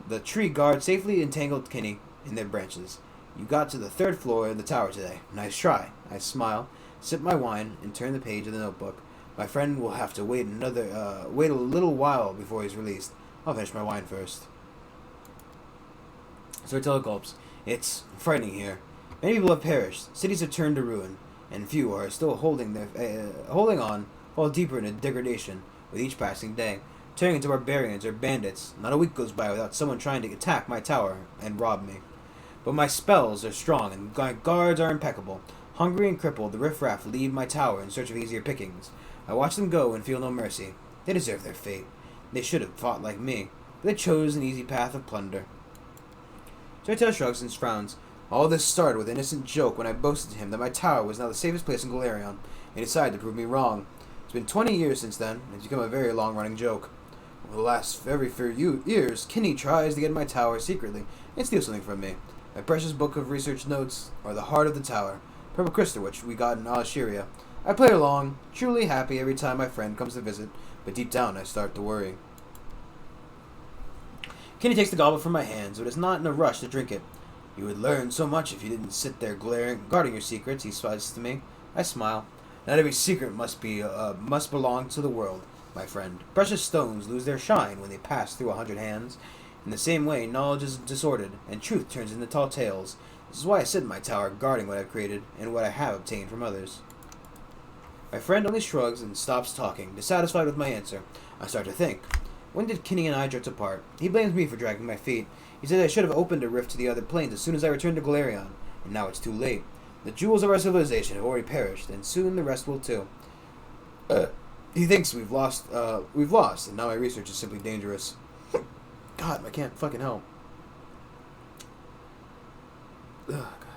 The tree guard safely entangled Kinney in their branches. You got to the 3rd floor of the tower today. Nice try. I smile, sip my wine, and turn the page of the notebook. My friend will have to wait a little while before he's released. I'll finish my wine first. Storyteller gulps. It's frightening here. Many people have perished. Cities have turned to ruin, and few are still holding on, fall deeper into degradation with each passing day, turning into barbarians or bandits. Not a week goes by without someone trying to attack my tower and rob me. But my spells are strong, and my guards are impeccable. Hungry and crippled, the riffraff leave my tower in search of easier pickings. I watch them go and feel no mercy. They deserve their fate. They should have fought like me, but they chose an easy path of plunder. Storyteller shrugs and frowns. All this started with an innocent joke when I boasted to him that my tower was now the safest place in Galarian, and he decided to prove me wrong. It's been 20 years since then, and it's become a very long-running joke. Over the last few years, Kinney tries to get in my tower secretly and steal something from me. My precious book of research notes are the heart of the tower, purple crystal which we got in Assyria. I play along, truly happy every time my friend comes to visit, but deep down I start to worry. Kinney takes the goblet from my hands, but is not in a rush to drink it. You would learn so much if you didn't sit there guarding your secrets, he says to me. I smile. Not every secret must belong to the world, my friend. Precious stones lose their shine when they pass through 100 hands. In the same way, knowledge is disordered, and truth turns into tall tales. This is why I sit in my tower, guarding what I've created, and what I have obtained from others. My friend only shrugs and stops talking, dissatisfied with my answer. I start to think. When did Kinney and I drift apart? He blames me for dragging my feet. He says I should have opened a rift to the other planes as soon as I returned to Galarian, and now it's too late. The jewels of our civilization have already perished, and soon the rest will too. He thinks we've lost, and now my research is simply dangerous. God, I can't fucking help. Ugh, God.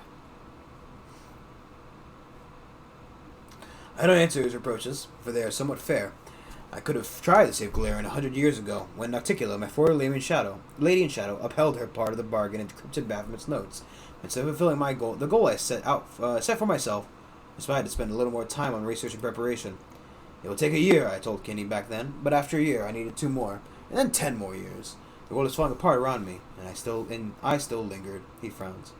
I don't answer his reproaches, for they are somewhat fair. I could have tried to save Galarian 100 years ago, when Nocticula, my former lady in shadow, upheld her part of the bargain and encrypted Baphomet's notes. Instead of fulfilling my goal, the goal I set for myself, I had to spend a little more time on research and preparation. It will take a year, I told Kinney back then, but after a year I needed 2 more, and then 10 more years. The world is falling apart around me, and I still lingered. He frowns.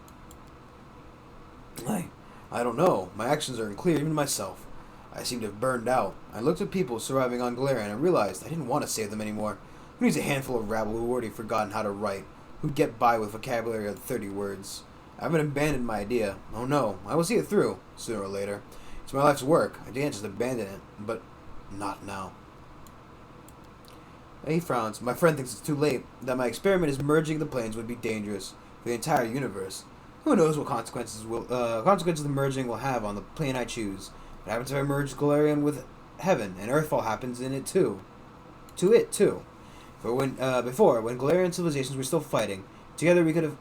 I don't know. My actions are unclear even to myself. I seem to have burned out. I looked at people surviving on Galarian and realized I didn't want to save them anymore. Who needs a handful of rabble who've already forgotten how to write, who'd get by with vocabulary of 30 words? I haven't abandoned my idea. Oh no, I will see it through, sooner or later. It's my life's work. I can't just abandon it, but not now. He frowns. My friend thinks it's too late, that my experiment is merging the planes would be dangerous for the entire universe. Who knows what consequences the merging will have on the plane I choose. What happens if I merge Galarian with heaven, and Earthfall happens in it too? For when Galarian civilizations were still fighting, together we could have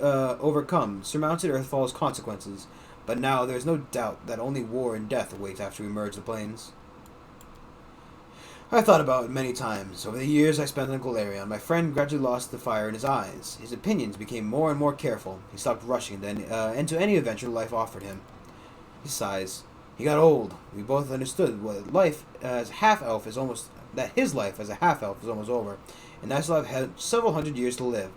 surmounted Earthfall's consequences. But now there is no doubt that only war and death await after we merge the planes. I thought about it many times. Over the years I spent on Galarian, my friend gradually lost the fire in his eyes. His opinions became more and more careful. He stopped rushing into any adventure life offered him. He sighs. He got old. We both understood what life as a half-elf is almost over, and I still have had several hundred years to live.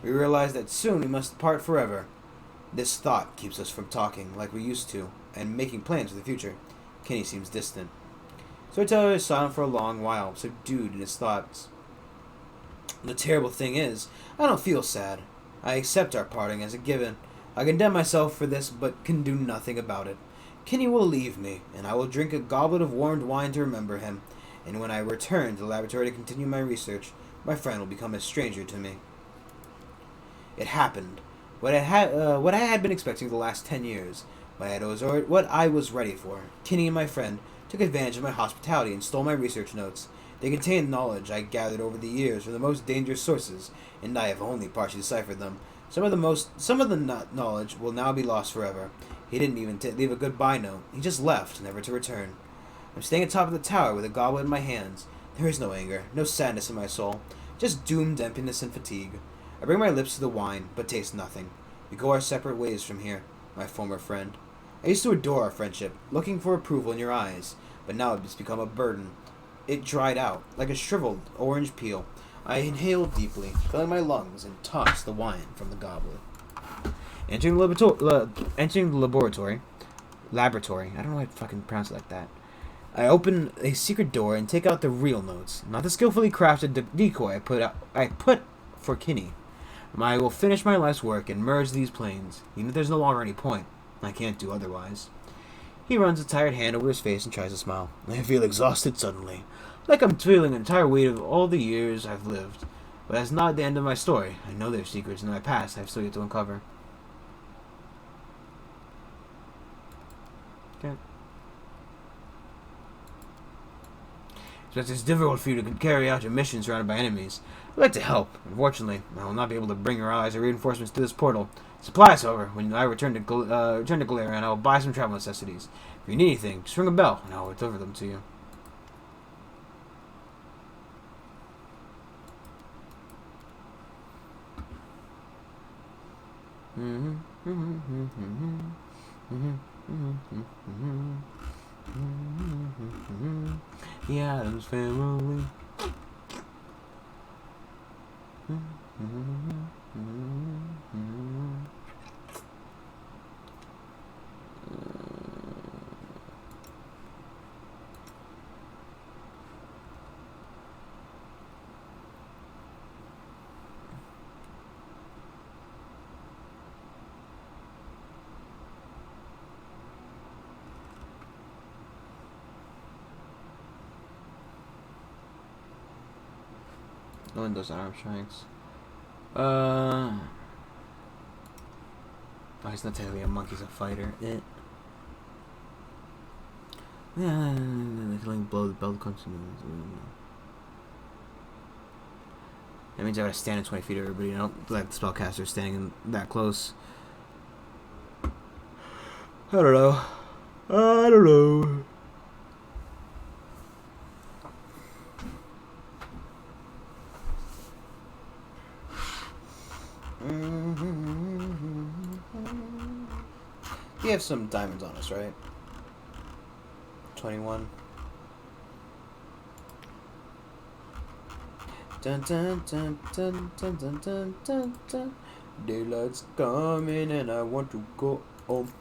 We realized that soon we must part forever. This thought keeps us from talking like we used to, and making plans for the future. Kinney seems distant. Storyteller is silent for a long while, subdued in his thoughts. The terrible thing is, I don't feel sad. I accept our parting as a given. I condemn myself for this, but can do nothing about it. Kinney will leave me, and I will drink a goblet of warmed wine to remember him. And when I return to the laboratory to continue my research, my friend will become a stranger to me. It happened. What I had been expecting the last 10 years. What I was ready for. Kinney and my friend took advantage of my hospitality and stole my research notes. They contained knowledge I gathered over the years from the most dangerous sources, and I have only partially deciphered them. Some of the knowledge will now be lost forever. He didn't even leave a goodbye note. He just left, never to return. I'm staying atop of the tower with a goblet in my hands. There is no anger, no sadness in my soul, just doomed emptiness and fatigue. I bring my lips to the wine, but taste nothing. We go our separate ways from here, my former friend. I used to adore our friendship, looking for approval in your eyes, but now it's become a burden. It dried out, like a shriveled orange peel. I inhaled deeply, filling my lungs, and tossed the wine from the goblet. Entering the laboratory, I don't know why I fucking pronounce it like that. I open a secret door and take out the real notes, not the skillfully crafted decoy I put for Kinney. I will finish my life's work and merge these planes, even if there's no longer any point. I can't do otherwise. He runs a tired hand over his face and tries to smile. I feel exhausted suddenly, like I'm feeling the entire weight of all the years I've lived. But that's not the end of my story. I know there's secrets in my past I've still yet to uncover. Okay. It's difficult for you to carry out your mission surrounded by enemies. I'd like to help. Unfortunately, I will not be able to bring your allies or reinforcements to this portal. Supplies, however, when I return to Galarian, I will buy some travel necessities. If you need anything, just ring a bell, and I will deliver them to you. The Addams Family. No one does arm strengths. Oh, he's not technically a monkey, he's a fighter. Yeah, they can like blow the belt constantly. That means I gotta stand at 20 feet of everybody. I don't like the spellcaster standing that close. I don't know. I don't know. We have some diamonds on us, right? 21. Dun dun dun dun dun dun dun dun dun. Daylight's coming and I want to go home.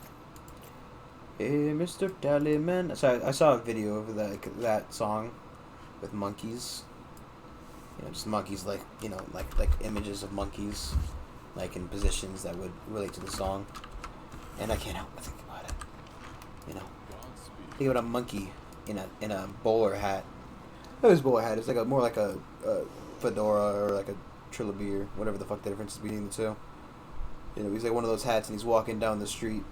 Hey, Mr. Tallyman. So I saw a video of that song with monkeys. You know, just monkeys, like, you know, like images of monkeys, like in positions that would relate to the song. And I can't help but think about it. You know, think about a monkey in a bowler hat. Not his bowler hat. It's like more like a fedora or like a trilby or whatever the fuck the difference is between the two. You know, he's like one of those hats, and he's walking down the street.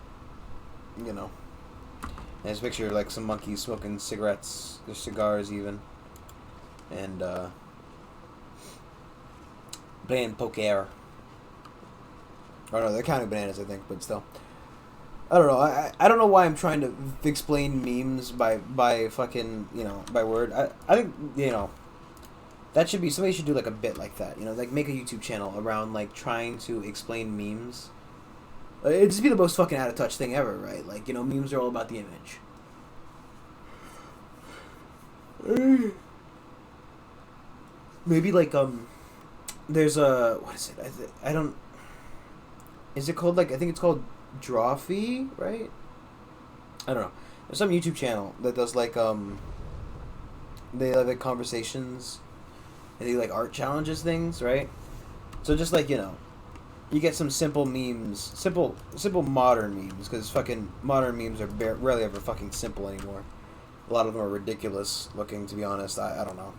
You know, and there's a picture of like some monkeys smoking cigarettes, or cigars even, and playing poker. Or no, they're counting bananas, I think, but still. I don't know. I don't know why I'm trying to explain memes by fucking, you know, by word. I think, you know, that should be, somebody should do like a bit like that, you know, like make a YouTube channel around like trying to explain memes. It'd just be the most fucking out of touch thing ever, right? Like, you know, memes are all about the image. Maybe like there's a, what is it? I don't. Is it called like, I think it's called Drawfee, right? I don't know. There's some YouTube channel that does like they have like conversations and they like art challenges things, right? So just like, you know, you get some simple memes, simple modern memes, because fucking modern memes are rarely ever fucking simple anymore. A lot of them are ridiculous looking, to be honest. I don't know.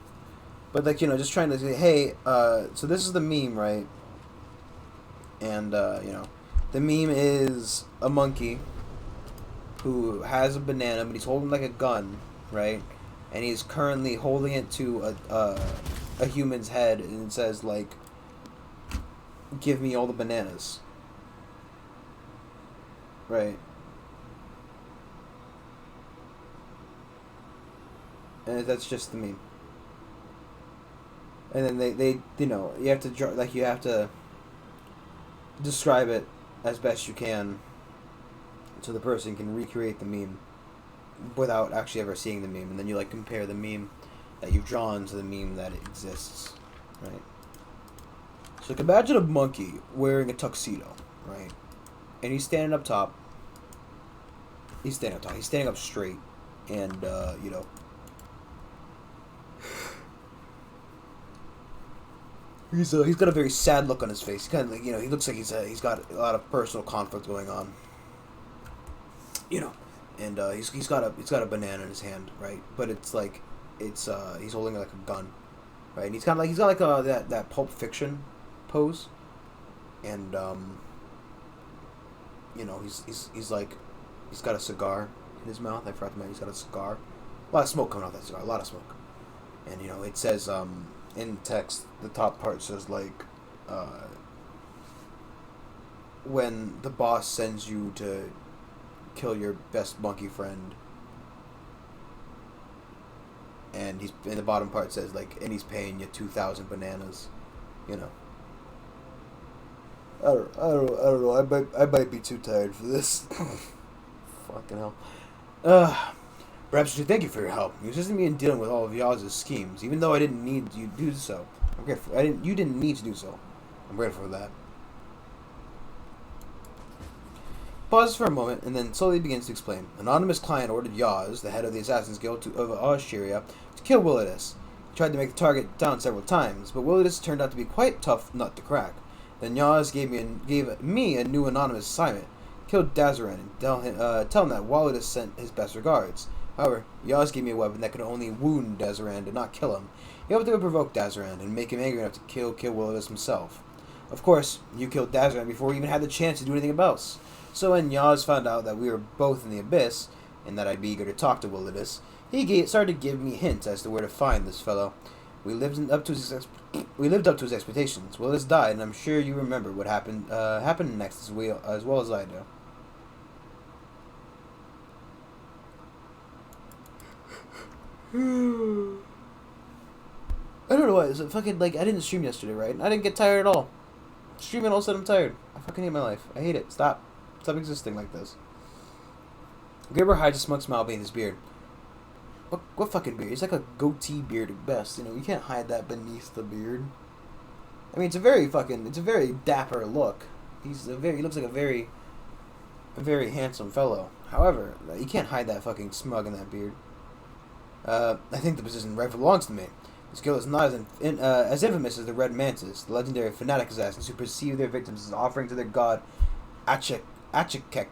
But like, you know, just trying to say, hey, so this is the meme, right? And you know, the meme is a monkey who has a banana, but he's holding like a gun, right? And he's currently holding it to a human's head, and it says like, "Give me all the bananas." Right. And that's just the meme. And then they you know, you have to draw, like, you have to describe it as best you can so the person can recreate the meme without actually ever seeing the meme, and then you like compare the meme that you've drawn to the meme that exists, right? So like, imagine a monkey wearing a tuxedo, right? And he's standing up top. He's standing up straight, and you know, he's got a very sad look on his face. Kind of like, you know, he looks like he's got a lot of personal conflict going on. You know, and he's got a banana in his hand, right? But it's like he's holding like a gun, right? And he's got like that Pulp Fiction pose, and you know, he's like, he's got a cigar in his mouth. I forgot to mention he's got a cigar. A lot of smoke coming out that cigar. A lot of smoke. And you know, it says in text, the top part says like, when the boss sends you to kill your best monkey friend, and he's in the bottom part says like, and he's paying you 2,000 bananas, you know. I don't know. I might be too tired for this. Fucking hell. Perhaps I should thank you for your help. You assisted me in dealing with all of Yaz's schemes, even though I didn't need you to do so. I'm grateful. You didn't need to do so. I'm grateful for that. Pauses for a moment and then slowly begins to explain. Anonymous client ordered Yaz, the head of the Assassin's Guild of Assyria, to kill Willidus. He tried to make the target down several times, but Willidus turned out to be quite a tough nut to crack. Then Yaz gave me a new anonymous assignment. Kill Dazaran and tell him that Willidus sent his best regards. However, Yaz gave me a weapon that could only wound Dazaran, did not kill him. He hoped it would provoke Dazaran and make him angry enough to kill Willidus himself. Of course, you killed Dazaran before we even had the chance to do anything else. So when Yaz found out that we were both in the Abyss, and that I'd be eager to talk to Willidus, he started to give me hints as to where to find this fellow. We lived up to his expectations. Willidus died, and I'm sure you remember what happened next as well as I do. I don't know why. It's fucking like I didn't stream yesterday, right? I didn't get tired at all. Streaming all of a sudden I'm tired. I fucking hate my life. I hate it. Stop existing like this. Gibber hides a smug smile beneath his beard. What fucking beard? He's like a goatee beard at best. You know, you can't hide that beneath the beard. I mean, it's a very dapper look. He looks like a very handsome fellow. However, you can't hide that fucking smug in that beard. I think the position rightfully belongs to me. This guild is not as infamous as the Red Mantis, the legendary fanatic assassins who perceive their victims as offerings to their god Achikek,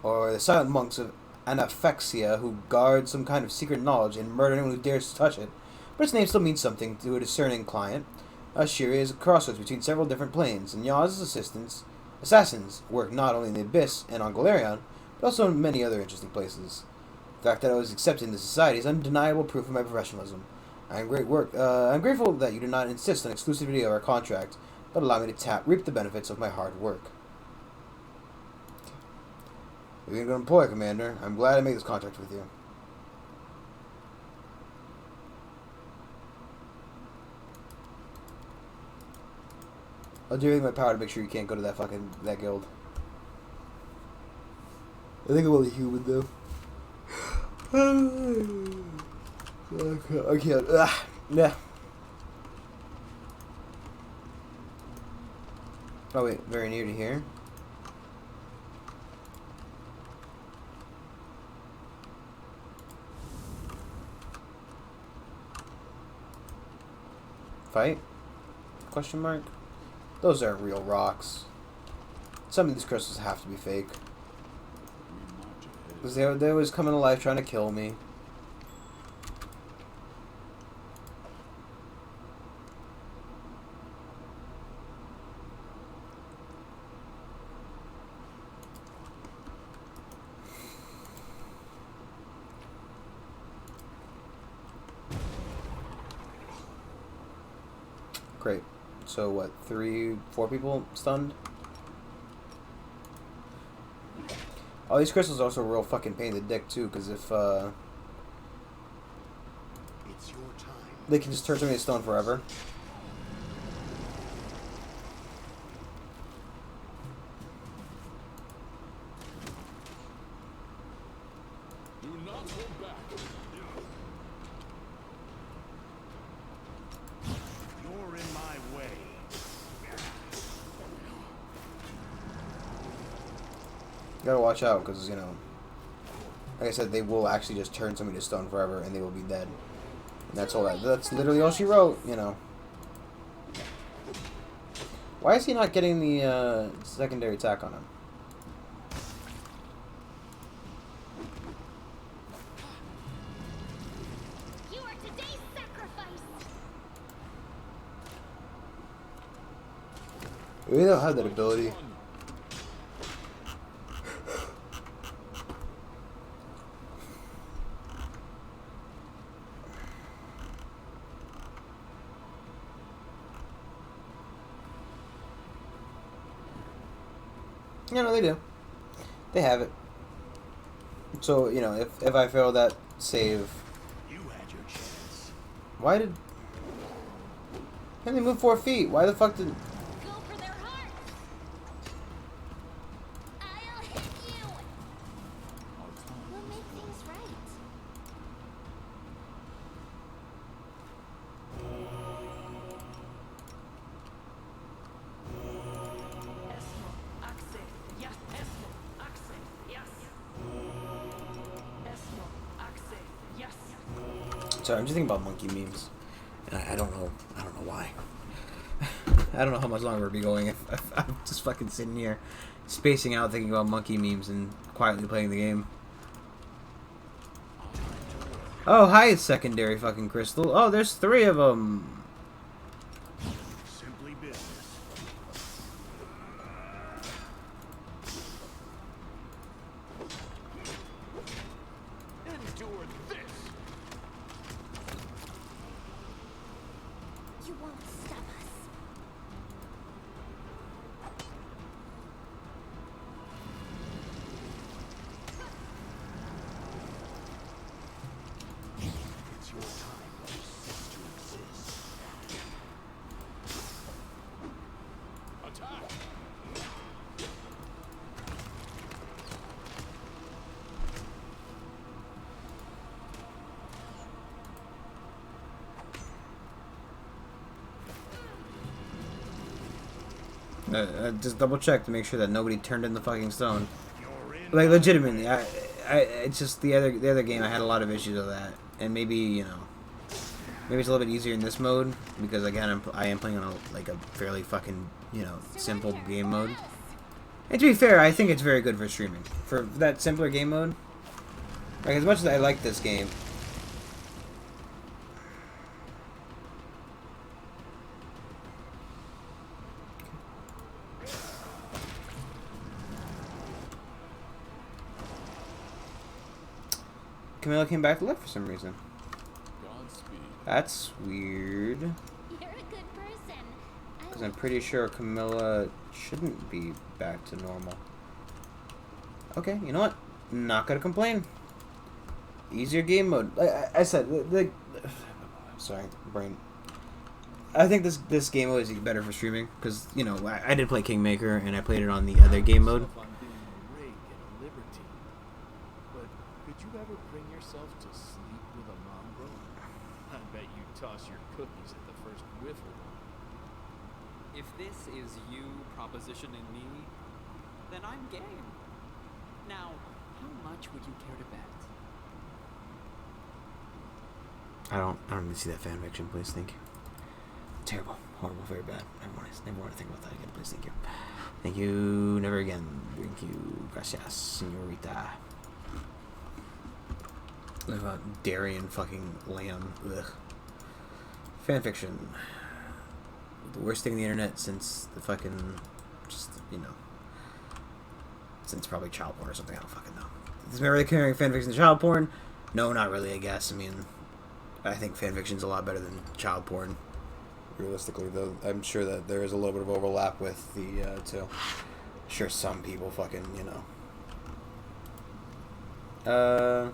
or the silent monks of Anaphexia who guard some kind of secret knowledge and murder anyone who dares to touch it. But its name still means something to a discerning client. Assyria is a crossroads between several different planes, and Yaz's assassins work not only in the Abyss and on Galerion, but also in many other interesting places. The fact that I was accepted in the society is undeniable proof of my professionalism. I'm grateful that you do not insist on exclusivity of our contract, but allow me to reap the benefits of my hard work. You're a good employer, Commander. I'm glad I made this contract with you. I'll do everything in my power to make sure you can't go to that guild. I think I'm only human though. I can't. Yeah. Oh wait, very near to here. Fight? Question mark? Those aren't real rocks. Some of these crystals have to be fake. Because they always come into life trying to kill me. Great. So what, 4 people stunned? All these crystals are also a real fucking pain in the dick too, because if It's your time. they can just turn somebody to stone forever. Do not hold back. You're in my way. Gotta watch out, because, you know, like I said, they will actually just turn somebody to stone forever, and they will be dead. And that's all that's literally all she wrote, you know. Why is he not getting the, secondary attack on him? You are today's sacrifice. We don't have that ability. You know, they do. They have it. So, you know, if I fail that save... You had your chance. Why did... Can they move 4 feet? Why the fuck did... Go for their heart. I'll hit you. We'll make things right. Sorry, I'm just thinking about monkey memes. And I don't know. I don't know why. I don't know how much longer we'll be going if I'm just fucking sitting here spacing out thinking about monkey memes and quietly playing the game. Oh, hi, secondary fucking crystal. Oh, there's 3 of them. Simply business. Endure this. You won't stop us. It's your time to cease to exist. Attack! Just double check to make sure that nobody turned in the fucking stone. You're in. Like, legitimately, it's just the other game I had a lot of issues with that, and maybe, you know, maybe it's a little bit easier in this mode because again I am playing on a fairly fucking, you know, simple game mode. And to be fair, I think it's very good for streaming for that simpler game mode. Like, as much as I like this game. Camilla came back to life for some reason. Godspeed. That's weird. You're a good person. Because I'm pretty sure Camilla shouldn't be back to normal. Okay, you know what? Not gonna complain. Easier game mode. Like I said, sorry, brain. I think this game mode is better for streaming because, you know, I did play Kingmaker and I played it on the other game mode. On being a rig and a libertine. But could you ever bring yourself to sleep with a mongrel? I bet you toss your cookies at the first whiffle. If this is you propositioning me, then I'm game. Now, how much would you care to bet? I don't need to see that fan fiction, please. Thank you. Terrible, horrible, very bad. Never want to think about that again, please. Thank you. Thank you. Never again. Thank you. Gracias, señorita. Live about Darien fucking lamb. Ugh. Fanfiction. The worst thing on the internet since the fucking, just, you know, since probably child porn or something. I don't fucking know. Is there really comparing fanfiction to child porn? No, not really, I guess. I mean, I think fanfiction's a lot better than child porn. Realistically, though, I'm sure that there is a little bit of overlap with the two. Sure, some people fucking, you know.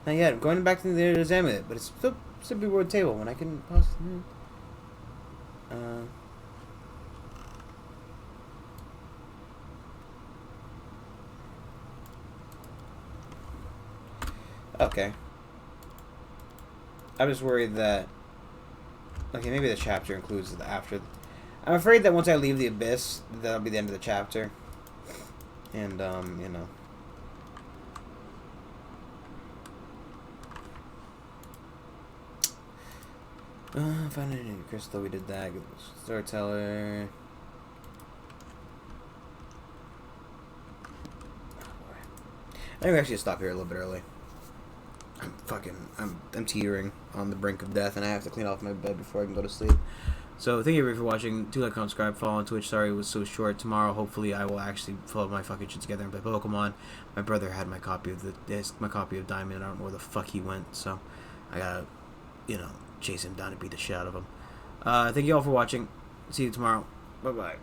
Not yet. I'm going back to the to examine it, but it's still simply word table when I can possibly. Okay. I'm just worried that. Okay, maybe the chapter includes the after. I'm afraid that once I leave the abyss, that'll be the end of the chapter. And you know. Found a new crystal. We did that. Storyteller. I think we actually stop here a little bit early. I'm teetering on the brink of death, and I have to clean off my bed before I can go to sleep. So thank you everybody for watching. Do like, comment, subscribe, follow on Twitch. Sorry it was so short. Tomorrow, hopefully, I will actually follow my fucking shit together and play Pokemon. My brother had my copy of the disc, my copy of Diamond. I don't know where the fuck he went, so I gotta, you know, chase him down and beat the shit out of him. Thank you all for watching. See you tomorrow. Bye bye.